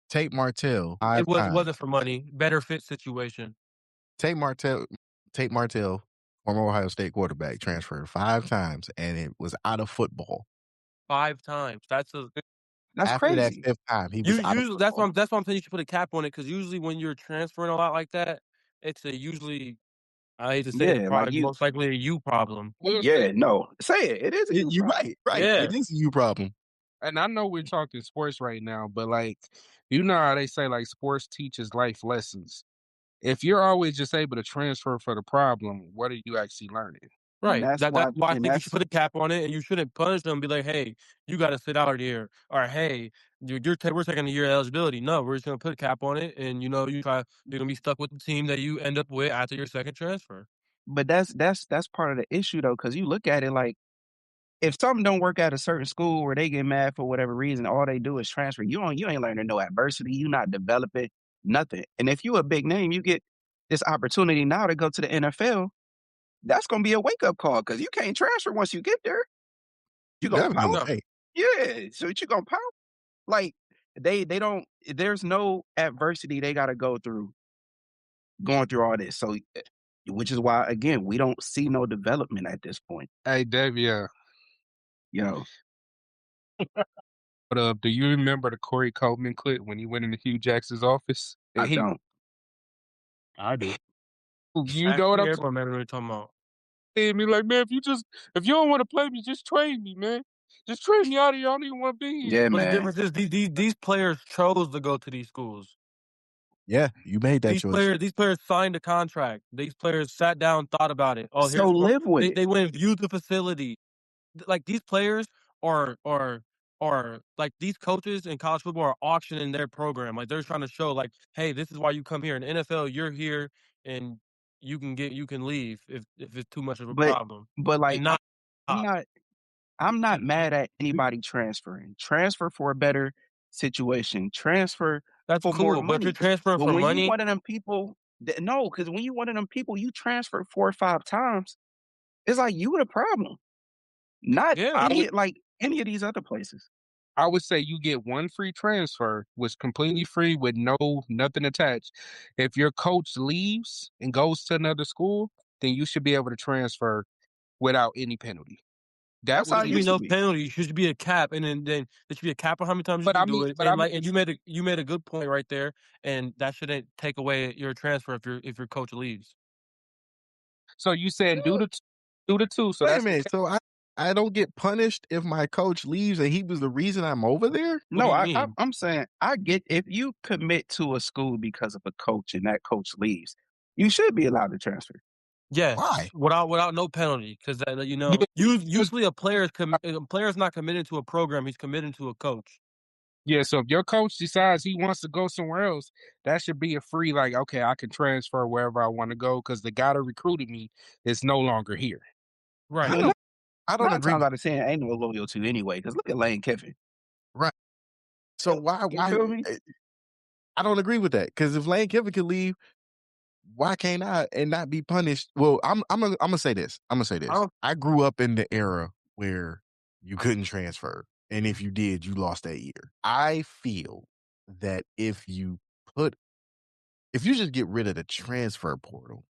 Tate Martell It 5 was times. wasn't for money. Better fit situation. Tate Martell, Tate Martell, former Ohio State quarterback, transferred 5 times, and it was out of football. 5 times. That's After that crazy. 5th time, he You was out of usually football. that's why I'm saying you should put a cap on it because usually when you're transferring a lot like that, it's a usually I hate to say it, Yeah, like probably most likely a you problem. yeah, no. Say it. It is a you You're problem. right, right. Yeah. It is a you problem. And I know we're talking sports right now, but like, you know how they say like sports teaches life lessons. If you're always just able to transfer for the problem, what are you actually learning? And Right. That's why I think you should put a cap on it and you shouldn't punish them and be like, hey, you gotta sit out here. Or hey, we're taking a year of eligibility. No, we're just gonna put a cap on it and you're gonna be stuck with the team that you end up with after your second transfer. but that's part of the issue though, because you look at it like if something don't work at a certain school where they get mad for whatever reason, all they do is transfer. You ain't learning no adversity. You not developing nothing. And if you a big name, you get this opportunity now to go to the NFL. That's gonna be a wake up call because you can't transfer once you get there. You You gonna definitely pout? No. hey, Yeah. So you gonna pout? Like they don't. There's no adversity they got to go through going through all this. So which is why again we don't see no development at this point. Hey, Dave, yeah. Yo, But do you remember the Corey Coleman clip when he went into Hugh Jackson's office? I And don't. I do. you know what Actually, I'm everybody remember what we're talking about. saying? Me like, man, if you don't want to play me, just trade me, man. Just trade me out of here. I don't even want to be here. Yeah, But the man. difference is these players chose to go to these schools. Yeah, you made that choice. These players signed a contract. These players sat down, thought about it. Oh, So here's what live with it. they went and viewed the facility. Like these players are like these coaches in college football are auctioning their program. Like they're trying to show like, hey, this is why you come here. In the NFL, you're here and you can leave if it's too much of a But problem. like And not I'm not mad at anybody transferring. Transfer for a better situation. Transfer that's for more cool. But if you're money. transferring But for when you money, one of them people, no, because when you one of them people, you transfer 4 or 5 times. It's like you the problem, not yeah, I would any of these other places. I would say you get one free transfer, was completely free with nothing attached. If your coach leaves and goes to another school, then you should be able to transfer without any penalty. That That's would how there it should be, be used to no be. penalty. There should be a cap, and then there should be a cap on how many times you but can I do mean, it. but I And mean, like, and you made a good point right there. And that shouldn't take away your transfer if your coach leaves. so you saying do the two, so Wait a that's the minute. So I don't get punished if my coach leaves and he was the reason I'm over there? What do No, you I mean? I'm saying I get if you commit to a school because of a coach and that coach leaves, you should be allowed to transfer. Yes, Why? without no penalty, because yeah, because usually a player's not committed to a program; he's committed to a coach. yeah, so if your coach decides he wants to go somewhere else, that should be a free, like, okay, I can transfer wherever I want to go because the guy that recruited me is no longer here. I Right. Well, don't I don't nine agree times with out of 10, ain't no loyalty anyway. Because look at Lane Kiffin. right. So why You feel me? I don't agree with that because if Lane Kiffin could leave, why can't I and not be punished? Well, I'm gonna say this. I'm gonna say I this. don't. I grew up in the era where you couldn't transfer, and if you did, you lost that year. I feel that put if you just get rid of the transfer portal,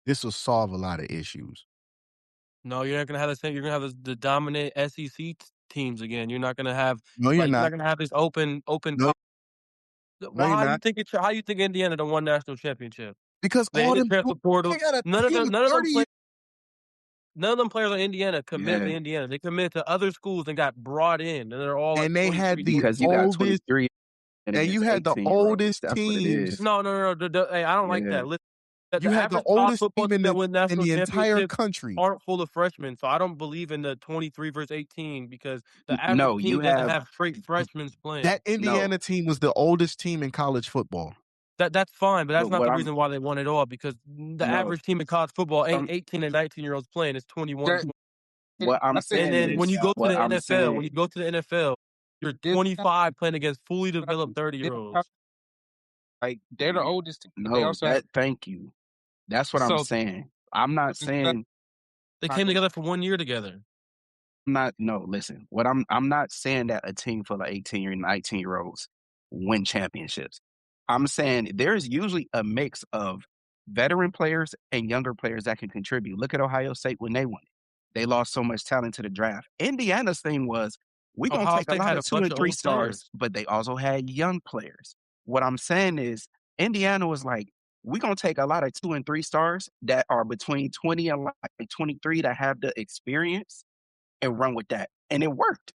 this will solve a lot of issues. No, you're not gonna have the same. You're gonna have the dominant SEC teams again. You're not gonna have No, you're like you're not not. gonna have this open. No, no, Well, you're not. how you think Indiana done won national championship? Because They all in the them transfer portal. they got a team of 30 years. None of them players on Indiana commit to Yeah, Indiana. They commit to other schools and got brought in, and they're all like And they had 23. the because you got oldest 23 and and you against had the 18-year-olds. oldest That's what it teams. is. No. Hey, I don't like Yeah. that. Listen, You the had the average college oldest football team team that win in national the entire championships country. aren't full of freshmen. So I don't believe in the 23 versus 18 because the average No, you team doesn't have have straight freshmen playing. That no. Indiana team was the oldest team in college football. That's fine, but that's But not what the I'm reason why they won it all because the no, average team in college football ain't um, 18 and 19-year-olds playing. It's 21. That, what I'm I think And saying then when is you go to what the I'm NFL, saying. you're this 25 playing against fully developed this 30-year-olds. like they're the oldest team, but they No, also have that thank you. That's what I'm so saying. I'm not saying They came together for 1 year together. I'm not no, listen. What I'm not saying that a team full of 18 and 19-year-olds win championships. I'm saying there's usually a mix of veteran players and younger players that can contribute. Look at Ohio State when they won it. They lost so much talent to the draft. Indiana's thing was we're gonna Ohio take a State lot had of a two bunch and of three old stars, players. but they also had young players. What I'm saying is Indiana was like, we're gonna take a lot of 2 and 3 stars that are between 20 and like 23 that have the experience and run with that. And it worked.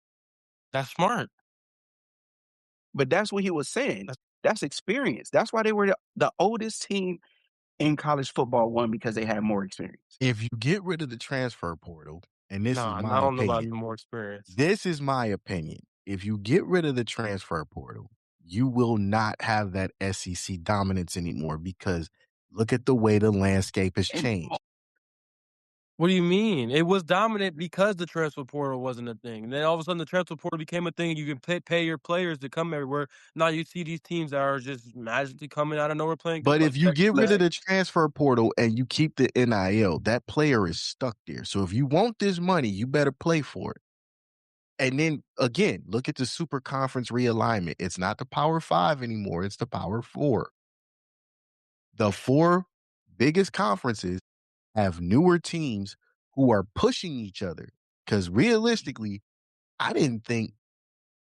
That's smart. But that's what he was saying. That's That's experience. That's why they were the oldest team in college football won because they had more experience. If you get rid of the transfer portal, and this is nah, my I don't know about opinion, any more experience. this is my opinion. If you get rid of the transfer portal, you will not have that SEC dominance anymore because look at the way the landscape has And changed. What do you mean? It was dominant because the transfer portal wasn't a thing. And then all of a sudden the transfer portal became a thing and you can pay your players to come everywhere. Now you see these teams that are just magically coming out of nowhere playing good But like if you Texas get rid of Tech. the transfer portal and you keep the NIL, that player is stuck there. So if you want this money, you better play for it. And then again, look at the super conference realignment. It's not the Power Five anymore, it's the Power Four. The four biggest conferences have newer teams who are pushing each other. Because realistically, I didn't think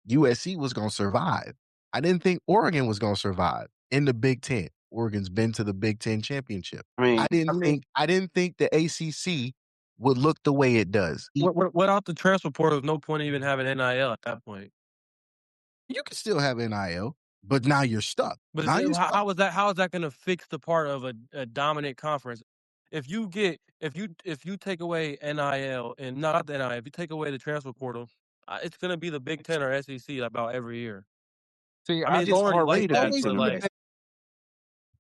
USC was going to survive. I didn't think Oregon was going to survive in the Big Ten. Oregon's been to the Big Ten championship. I mean, I didn't think the ACC would look the way it does. Without the transfer portal, there's no point in even having NIL at that point. You can still have NIL. but now you're stuck. But Now you're stuck. how is that going to fix the part of a dominant conference? If you take away NIL and not the NIL, if you take away the transfer portal, it's going to be the Big Ten or SEC about every year. See, I mean, it's It's already already like the that, Big Always but Ten or been the like, the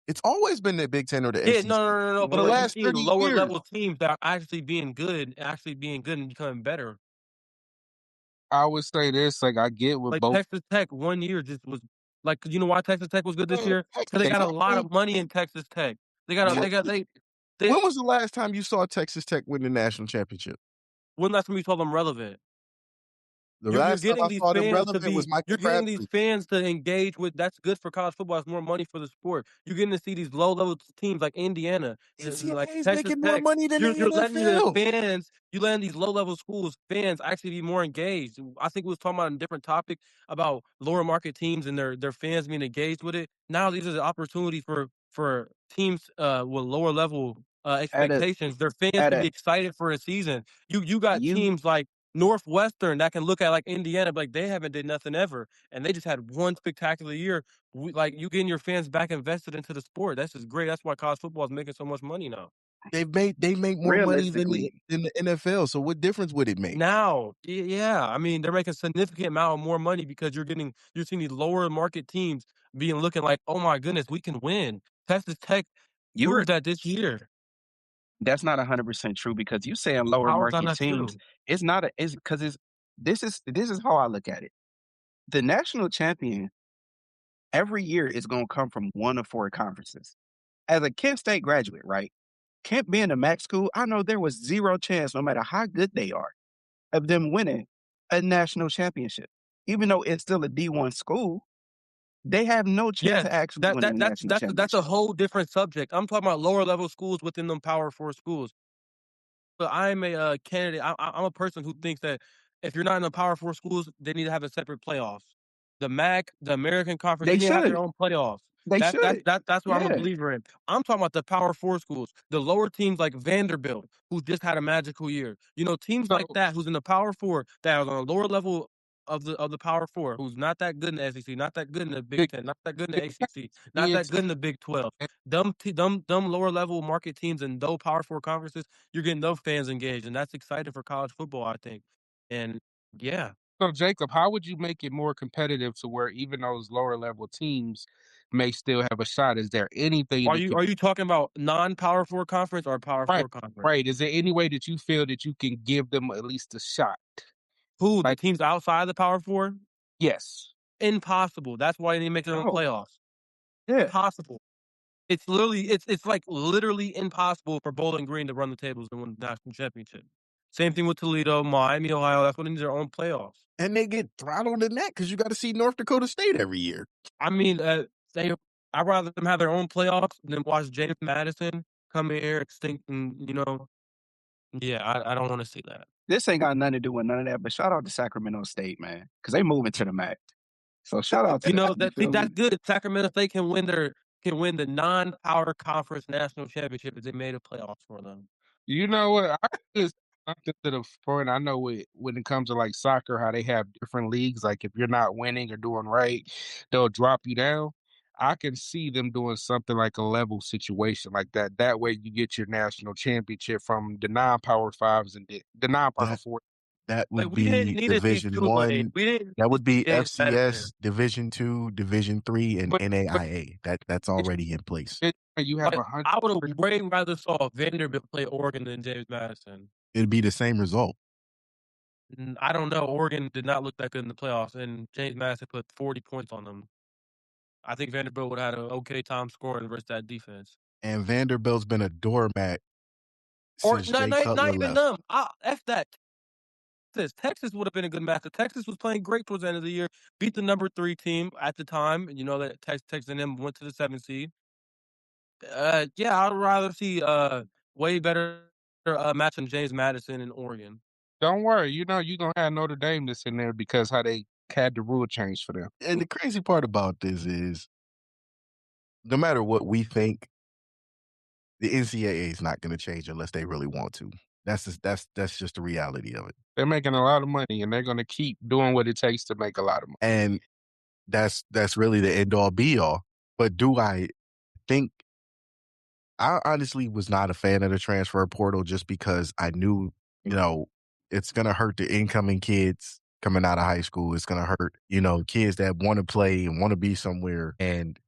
It's always been the Big Ten or the yeah, SEC no. for But the like you're last seeing 30 lower years. level teams that are actually being good and becoming better. I would say this, like I get with Like both. Texas Tech 1 year just was like, you know why Texas Tech was good this year? Because they got a lot Exactly. of money in Texas Tech. They got they When was the last time you saw Texas Tech win the national championship? when last time you saw them relevant? The You're last time getting I these saw them fans to relevant be was Michael you're getting these Crabtree. fans to engage with that's good for college football. It's more money for the sport. You're getting to see these low level teams like Indiana, like NCAA is Texas making more Tech. money than the You're letting the NFL. fans, you letting these low level schools fans actually be more engaged. I think we was talking about a different topic about lower market teams and their fans being engaged with it. Now these are the opportunity for teams with lower level at a expectations. Their fans at can a be excited for a season. You got you teams like Northwestern that can look at like Indiana, like they haven't did nothing ever, and they just had one spectacular year. Like you getting your fans back invested into the sport. That's just great. That's why college football is making so much money now. They make more money realistically, than the NFL. So what difference would it make? Now, yeah, I mean they're making a significant amount more money because you're seeing these lower market teams being looking like, oh my goodness, we can win. Texas Tech you're proved that this year. that's not 100% true because you saying lower How is that market not teams. true? It's not a it's because it's this is how I look at it. The national champion every year is going to come from one of four conferences. As a Kent State graduate, right? Kent being a MAC school, I know there was zero chance, no matter how good they are, of them winning a national championship. Even though it's still a D1 school, they have no chance Yes, of actually winning a national that's a championship. whole different subject. I'm talking about lower level schools within them Power Four schools. But I'm a candidate. I'm a person who thinks that if you're not in the Power Four schools, they need to have a separate playoffs. The MAC, the American Conference, they They need to have their should. own playoffs. They should. That's what I'm a Yeah. believer in. I'm talking about the Power Four schools, the lower teams like Vanderbilt, who just had a magical year. You know, teams like So, that, who's in the Power Four, that are on a lower level of the Power Four, who's not that good in the SEC, not that good in the Big the, Ten, not that good in the the ACC, not that kids, good in the Big 12. Them lower level market teams and those Power Four conferences, you're getting those fans engaged, and that's exciting for college football, I think. And yeah, so Jacob, how would you make it more competitive to where even those lower level teams may still have a shot? Is there anything that are could you talking about non-Power Four conference or Power right, Four conference? right? Is there any way that you feel that you can give them at least a shot? Who the Like, teams outside the Power Four? yes. Impossible. That's why they need to make their own Oh, playoffs. yeah. Impossible. It's like literally impossible for Bowling Green to run the tables and win the national championship. Same thing with Toledo, Miami, Ohio. That's what they need their own playoffs. And they get throttled in that because you got to see North Dakota State every year. I mean, they. I'd rather them have their own playoffs than watch James Madison come here extinct and yeah, I don't want to see that. This ain't got nothing to do with none of that, but shout out to Sacramento State, man, because they moving to the MAC. So shout out to You them. know You that see, feel that's me? good. Sacramento State can win the non-power conference national championship if they made a playoffs for them. You know what? I just something to the point. I know when it comes to like soccer, how they have different leagues. Like if you're not winning or doing right, they'll drop you down. I can see them doing something like a level situation like that. That way, you get your national championship from the non-power fives and the non-power That four. that Like would we didn't be need to see Division Kool-Aid. One. We didn't That need would to see be James Madison. FCS, Division Two, Division Three, and But NAIA. That's already in place. you have Like a hundred. I would have way rather saw Vanderbilt play Oregon than James Madison. It'd be the same result. I don't know. Oregon did not look that good in the playoffs, and James Madison put 40 points on them. I think Vanderbilt would have had an okay time scoring versus that defense. And Vanderbilt's been a doormat Or since Jay Cutler not even left. them. F that. Texas would have been a good matchup. Texas was playing great towards the end of the year. Beat the number 3 team at the time. You know that Texas and them went to the 7th seed. Yeah, I'd rather see way better match than James Madison in Oregon. Don't worry, you know you're gonna have Notre Dame that's in there because how they had the rule change for them. And the crazy part about this is, no matter what we think, the NCAA is not going to change unless they really want to. That's just the reality of it. They're making a lot of money and they're gonna keep doing what it takes to make a lot of money. And that's really the end all be all. But do I think I honestly was not a fan of the transfer portal just because I knew, it's gonna hurt the incoming kids coming out of high school. It's gonna hurt, kids that want to play and want to be somewhere. And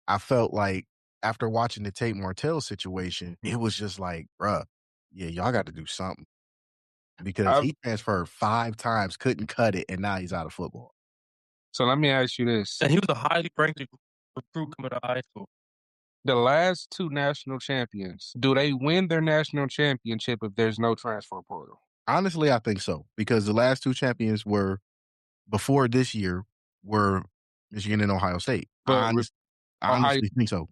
I felt like after watching the Tate Martell situation, it was just like, bruh, yeah, y'all got to do something because I, he transferred 5 times, couldn't cut it, and now he's out of football. so let me ask you this. And he was a highly ranked recruit coming out of high school. The last 2 national champions, do they win their national championship if there's no transfer portal? Honestly, I think so because the last 2 champions were before this year were Michigan and Ohio State. But I Ohio honestly think so.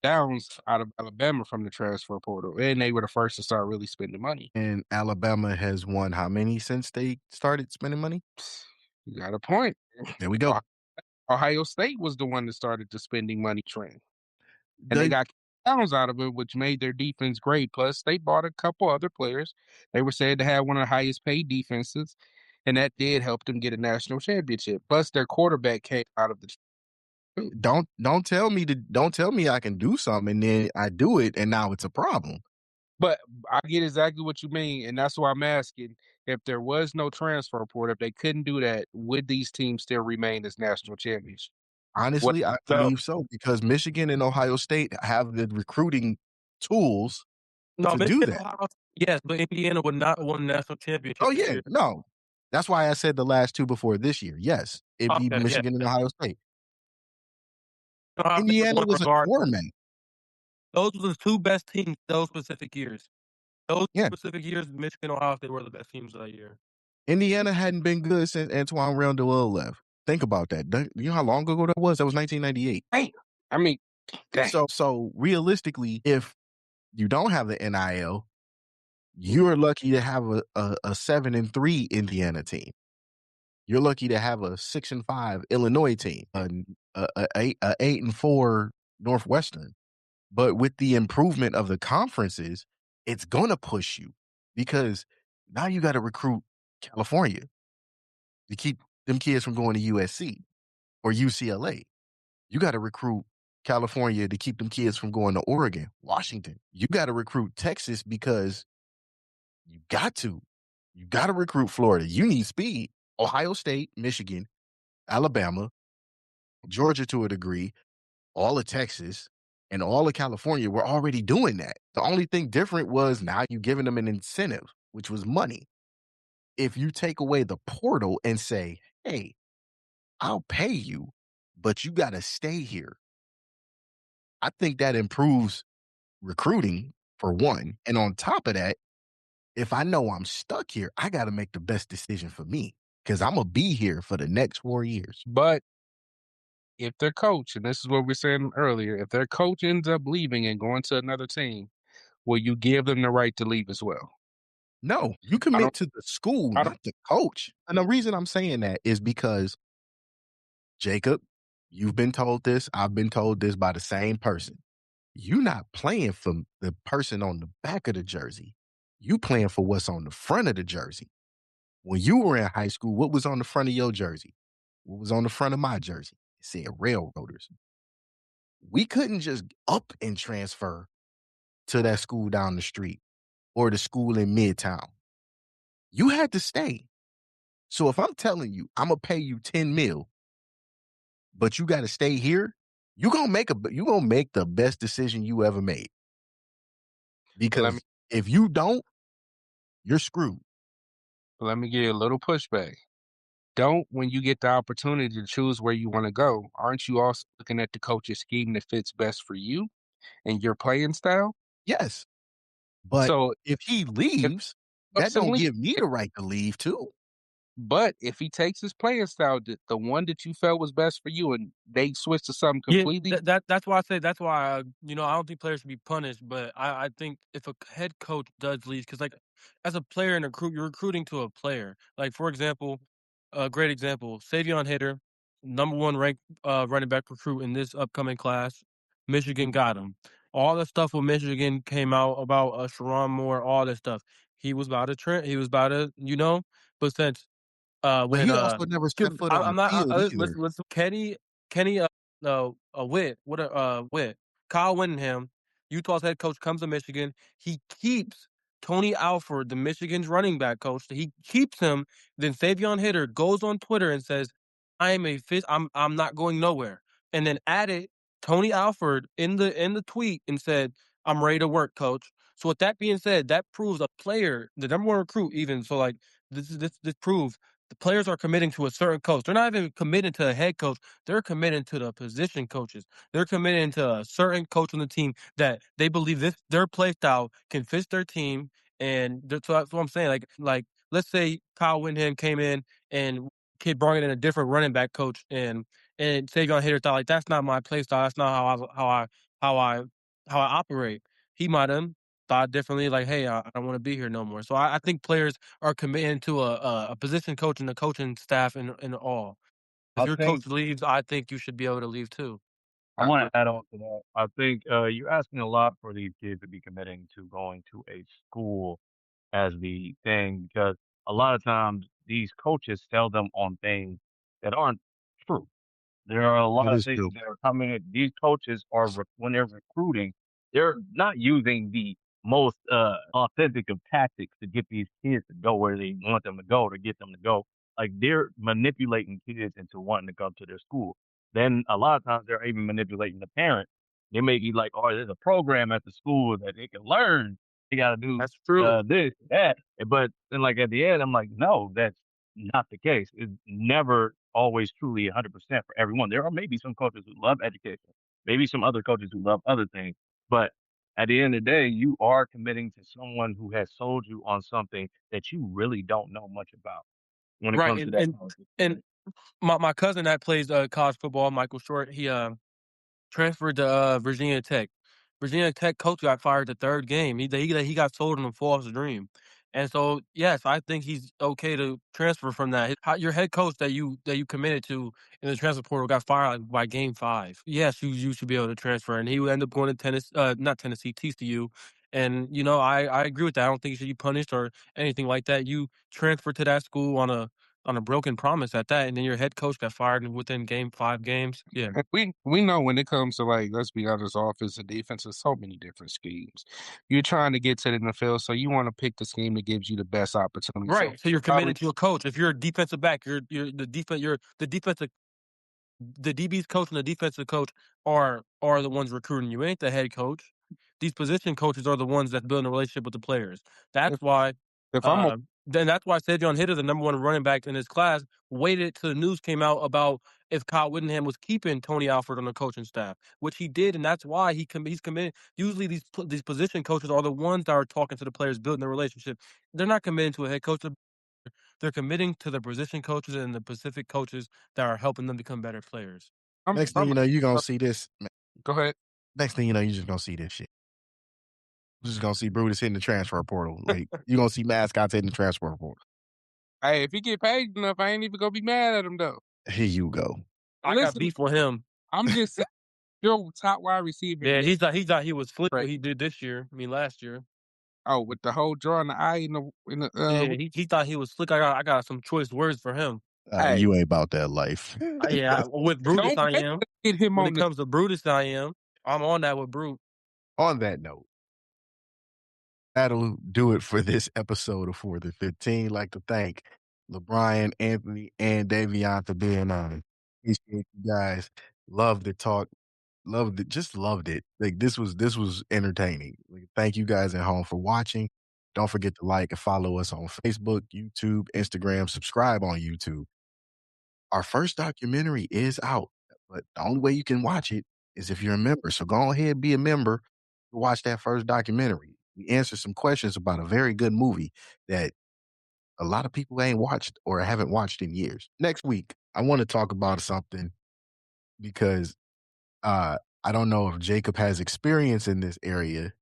Downs out of Alabama from the transfer portal, and they were the first to start really spending money. And Alabama has won how many since they started spending money? You got a point. There we go. Ohio State was the one that started the spending money trend. And they The got Downs out of it, which made their defense great. Plus, they bought a couple other players. They were said to have one of the highest paid defenses, and that did help them get a national championship. Plus, their quarterback came out of the. don't tell me I can do something and then I do it and now it's a problem. But I get exactly what you mean, and that's why I'm asking if there was no transfer portal, if they couldn't do that, would these teams still remain as national champions? Honestly, I No, believe so because Michigan and Ohio State have the recruiting tools no, to do Michigan, that. Ohio, yes, but Indiana would not win the national championship Oh this yeah, year. no. That's why I said the last 2 before this year. Yes, it'd be Okay, yeah. Michigan and Ohio State. Ohio State Indiana won was a regardless. torment. Those were the 2 best teams those specific years. Those Yeah. specific years, Michigan and Ohio State were the best teams that year. Indiana hadn't been good since Antoine Randall left. Think about that. You know how long ago that was? That was 1998. Right. I mean, dang. So realistically, if you don't have the NIL, you're lucky to have a 7-3 Indiana team. You're lucky to have a 6-5 Illinois team, a 8-4 Northwestern. But with the improvement of the conferences, it's gonna push you because now you got to recruit California to keep them kids from going to USC or UCLA. You got to recruit California to keep them kids from going to Oregon, Washington. You got to recruit Texas because you got to. You got to recruit Florida. You need speed. Ohio State, Michigan, Alabama, Georgia to a degree, all of Texas, and all of California were already doing that. The only thing different was now you're giving them an incentive, which was money. If you take away the portal and say, hey, I'll pay you, but you got to stay here. I think that improves recruiting for one. And on top of that, if I know I'm stuck here, I got to make the best decision for me because I'm going to be here for the next 4 years. But if their coach, and this is what we were saying earlier, if their coach ends up leaving and going to another team, will you give them the right to leave as well? No, you commit to the school, not the coach. And the reason I'm saying that is because, Jacob, you've been told this. I've been told this by the same person. You're not playing for the person on the back of the jersey. You playing for what's on the front of the jersey. When you were in high school, what was on the front of your jersey? What was on the front of my jersey? It said Railroaders. We couldn't just up and transfer to that school down the street or the school in Midtown. You had to stay. So if I'm telling you, I'm going to pay you 10 mil, but you got to stay here, you're going to make the best decision you ever made. Because if you don't, you're screwed. Let me give you a little pushback. When you get the opportunity to choose where you want to go, aren't you also looking at the coach's scheme that fits best for you and your playing style? Yes. But So if he leaves, that don't give me the right to leave too. But if he takes his playing style, the one that you felt was best for you, and they switch to something completely, that's why I say that's why I don't think players should be punished, but I think if a head coach does leave, because like as a player and you're recruiting to a player. Like for example, a great example, Savion Hitter, #1 ranked running back recruit in this upcoming class. Michigan got him. All the stuff with Michigan came out about Sharon Moore, all that stuff. He was about to trend. He was about to, but since But he also never set foot on I'm the not. field either. Listen, Kenny Kenny Witt, Kyle Whittingham, Utah's head coach, comes to Michigan. He keeps Tony Alford, the Michigan's running back coach. He keeps him. Then Savion Hitter goes on Twitter and says, "I am a fit. I'm not going nowhere." And then added Tony Alford in the tweet and said, "I'm ready to work, coach." So with that being said, that proves a player, the number one recruit, even so, like this proves the players are committing to a certain coach. They're not even committing to a head coach. They're committing to the position coaches. They're committing to a certain coach on the team that they believe their play style can fit their team. And so that's what I'm saying. Like let's say Kyle Whittingham came in and kid brought in a different running back coach, and Savion Hitter thought like that's not my play style. That's not how I how I operate. He might have thought differently. Like, hey, I don't want to be here no more. So I think players are committing to a position coach and the coaching staff in all. If I your think coach leaves, I think you should be able to leave too. I want to add on to that. I think you're asking a lot for these kids to be committing to going to a school as the thing because a lot of times these coaches sell them on things that aren't true. There are a lot That of is things true. that are coming in. These coaches are when they're recruiting, they're not using the most authentic of tactics to get these kids to go where they want them to go to get them to go. Like they're manipulating kids into wanting to come to their school. Then a lot of times they're even manipulating the parent. They may be like, "Oh, there's a program at the school that they can learn. They got to do That's true. this, that." But then, like at the end, I'm like, "No, that's not the case. It's never always truly 100% for everyone. There are maybe some coaches who love education, maybe some other coaches who love other things, but at the end of the day, you are committing to someone who has sold you on something that you really don't know much about when it Right. comes to that college And experience. my cousin that plays college football, Michael Short, he transferred to Virginia Tech. Virginia Tech coach got fired the third game. He got sold on a false dream. And so, yes, I think he's okay to transfer from that. Your head coach that you committed to in the transfer portal got fired like, by game 5. Yes, you should be able to transfer, and he would end up going to not Tennessee, TCU. And I agree with that. I don't think you should be punished or anything like that. You transfer to that school on a broken promise at that, and then your head coach got fired within 5 games. Yeah. And we know when it comes to, like, let's be honest, offense and defense, there's so many different schemes. You're trying to get to the NFL, so you want to pick the scheme that gives you the best opportunity. So Right. So you're probably committed to a coach. If you're a defensive back, you're the defensive the DB's coach and the defensive coach are the ones recruiting you. Ain't the head coach. These position coaches are the ones that build a relationship with the players. That's if why if I'm a then that's why Savion Hitter, the number one running back in his class, waited till the news came out about if Kyle Whittingham was keeping Tony Alford on the coaching staff, which he did, and that's why he's committed. Usually, these position coaches are the ones that are talking to the players, building the relationship. They're not committing to a head coach. They're committing to the position coaches and the Pacific coaches that are helping them become better players. Next thing I'm you know, you're gonna see this. go ahead. Next thing you know, you're just gonna see this shit. You're just gonna see Brutus hitting the transfer portal. Like you're gonna see mascots hitting the transfer portal. Hey, if he get paid enough, I ain't even gonna be mad at him though. Here you go. I got Listen, beef with him. I'm just saying, your top wide receiver. Yeah, he thought he was slick what Right. he did this year. I mean, last year. Oh, with the whole drawing the eye in the Yeah, he thought he was slick. I got some choice words for him. hey, You ain't about that life. Yeah, with Brutus don't I make am. us get him When on it the comes to Brutus I am. I'm on that with Brute. On that note, that'll do it for this episode of 4th and 15. Like to thank LeBron, Anthony, and Davion for being on. Appreciate you guys. Loved the talk. Loved it. Just loved it. Like this was entertaining. Like, thank you guys at home for watching. Don't forget to like and follow us on Facebook, YouTube, Instagram. Subscribe on YouTube. Our first documentary is out, but the only way you can watch it is if you're a member. So go ahead and be a member to watch that first documentary. We answer some questions about a very good movie that a lot of people ain't watched or haven't watched in years. Next week, I want to talk about something because I don't know if Jacob has experience in this area,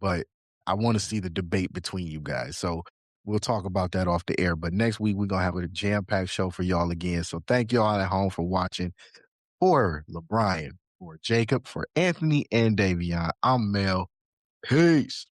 but I want to see the debate between you guys. So we'll talk about that off the air. But next week, we're going to have a jam packed show for y'all again. So thank y'all at home for watching. For LeBron, for Jacob, for Anthony and Davion, I'm Mel. Peace.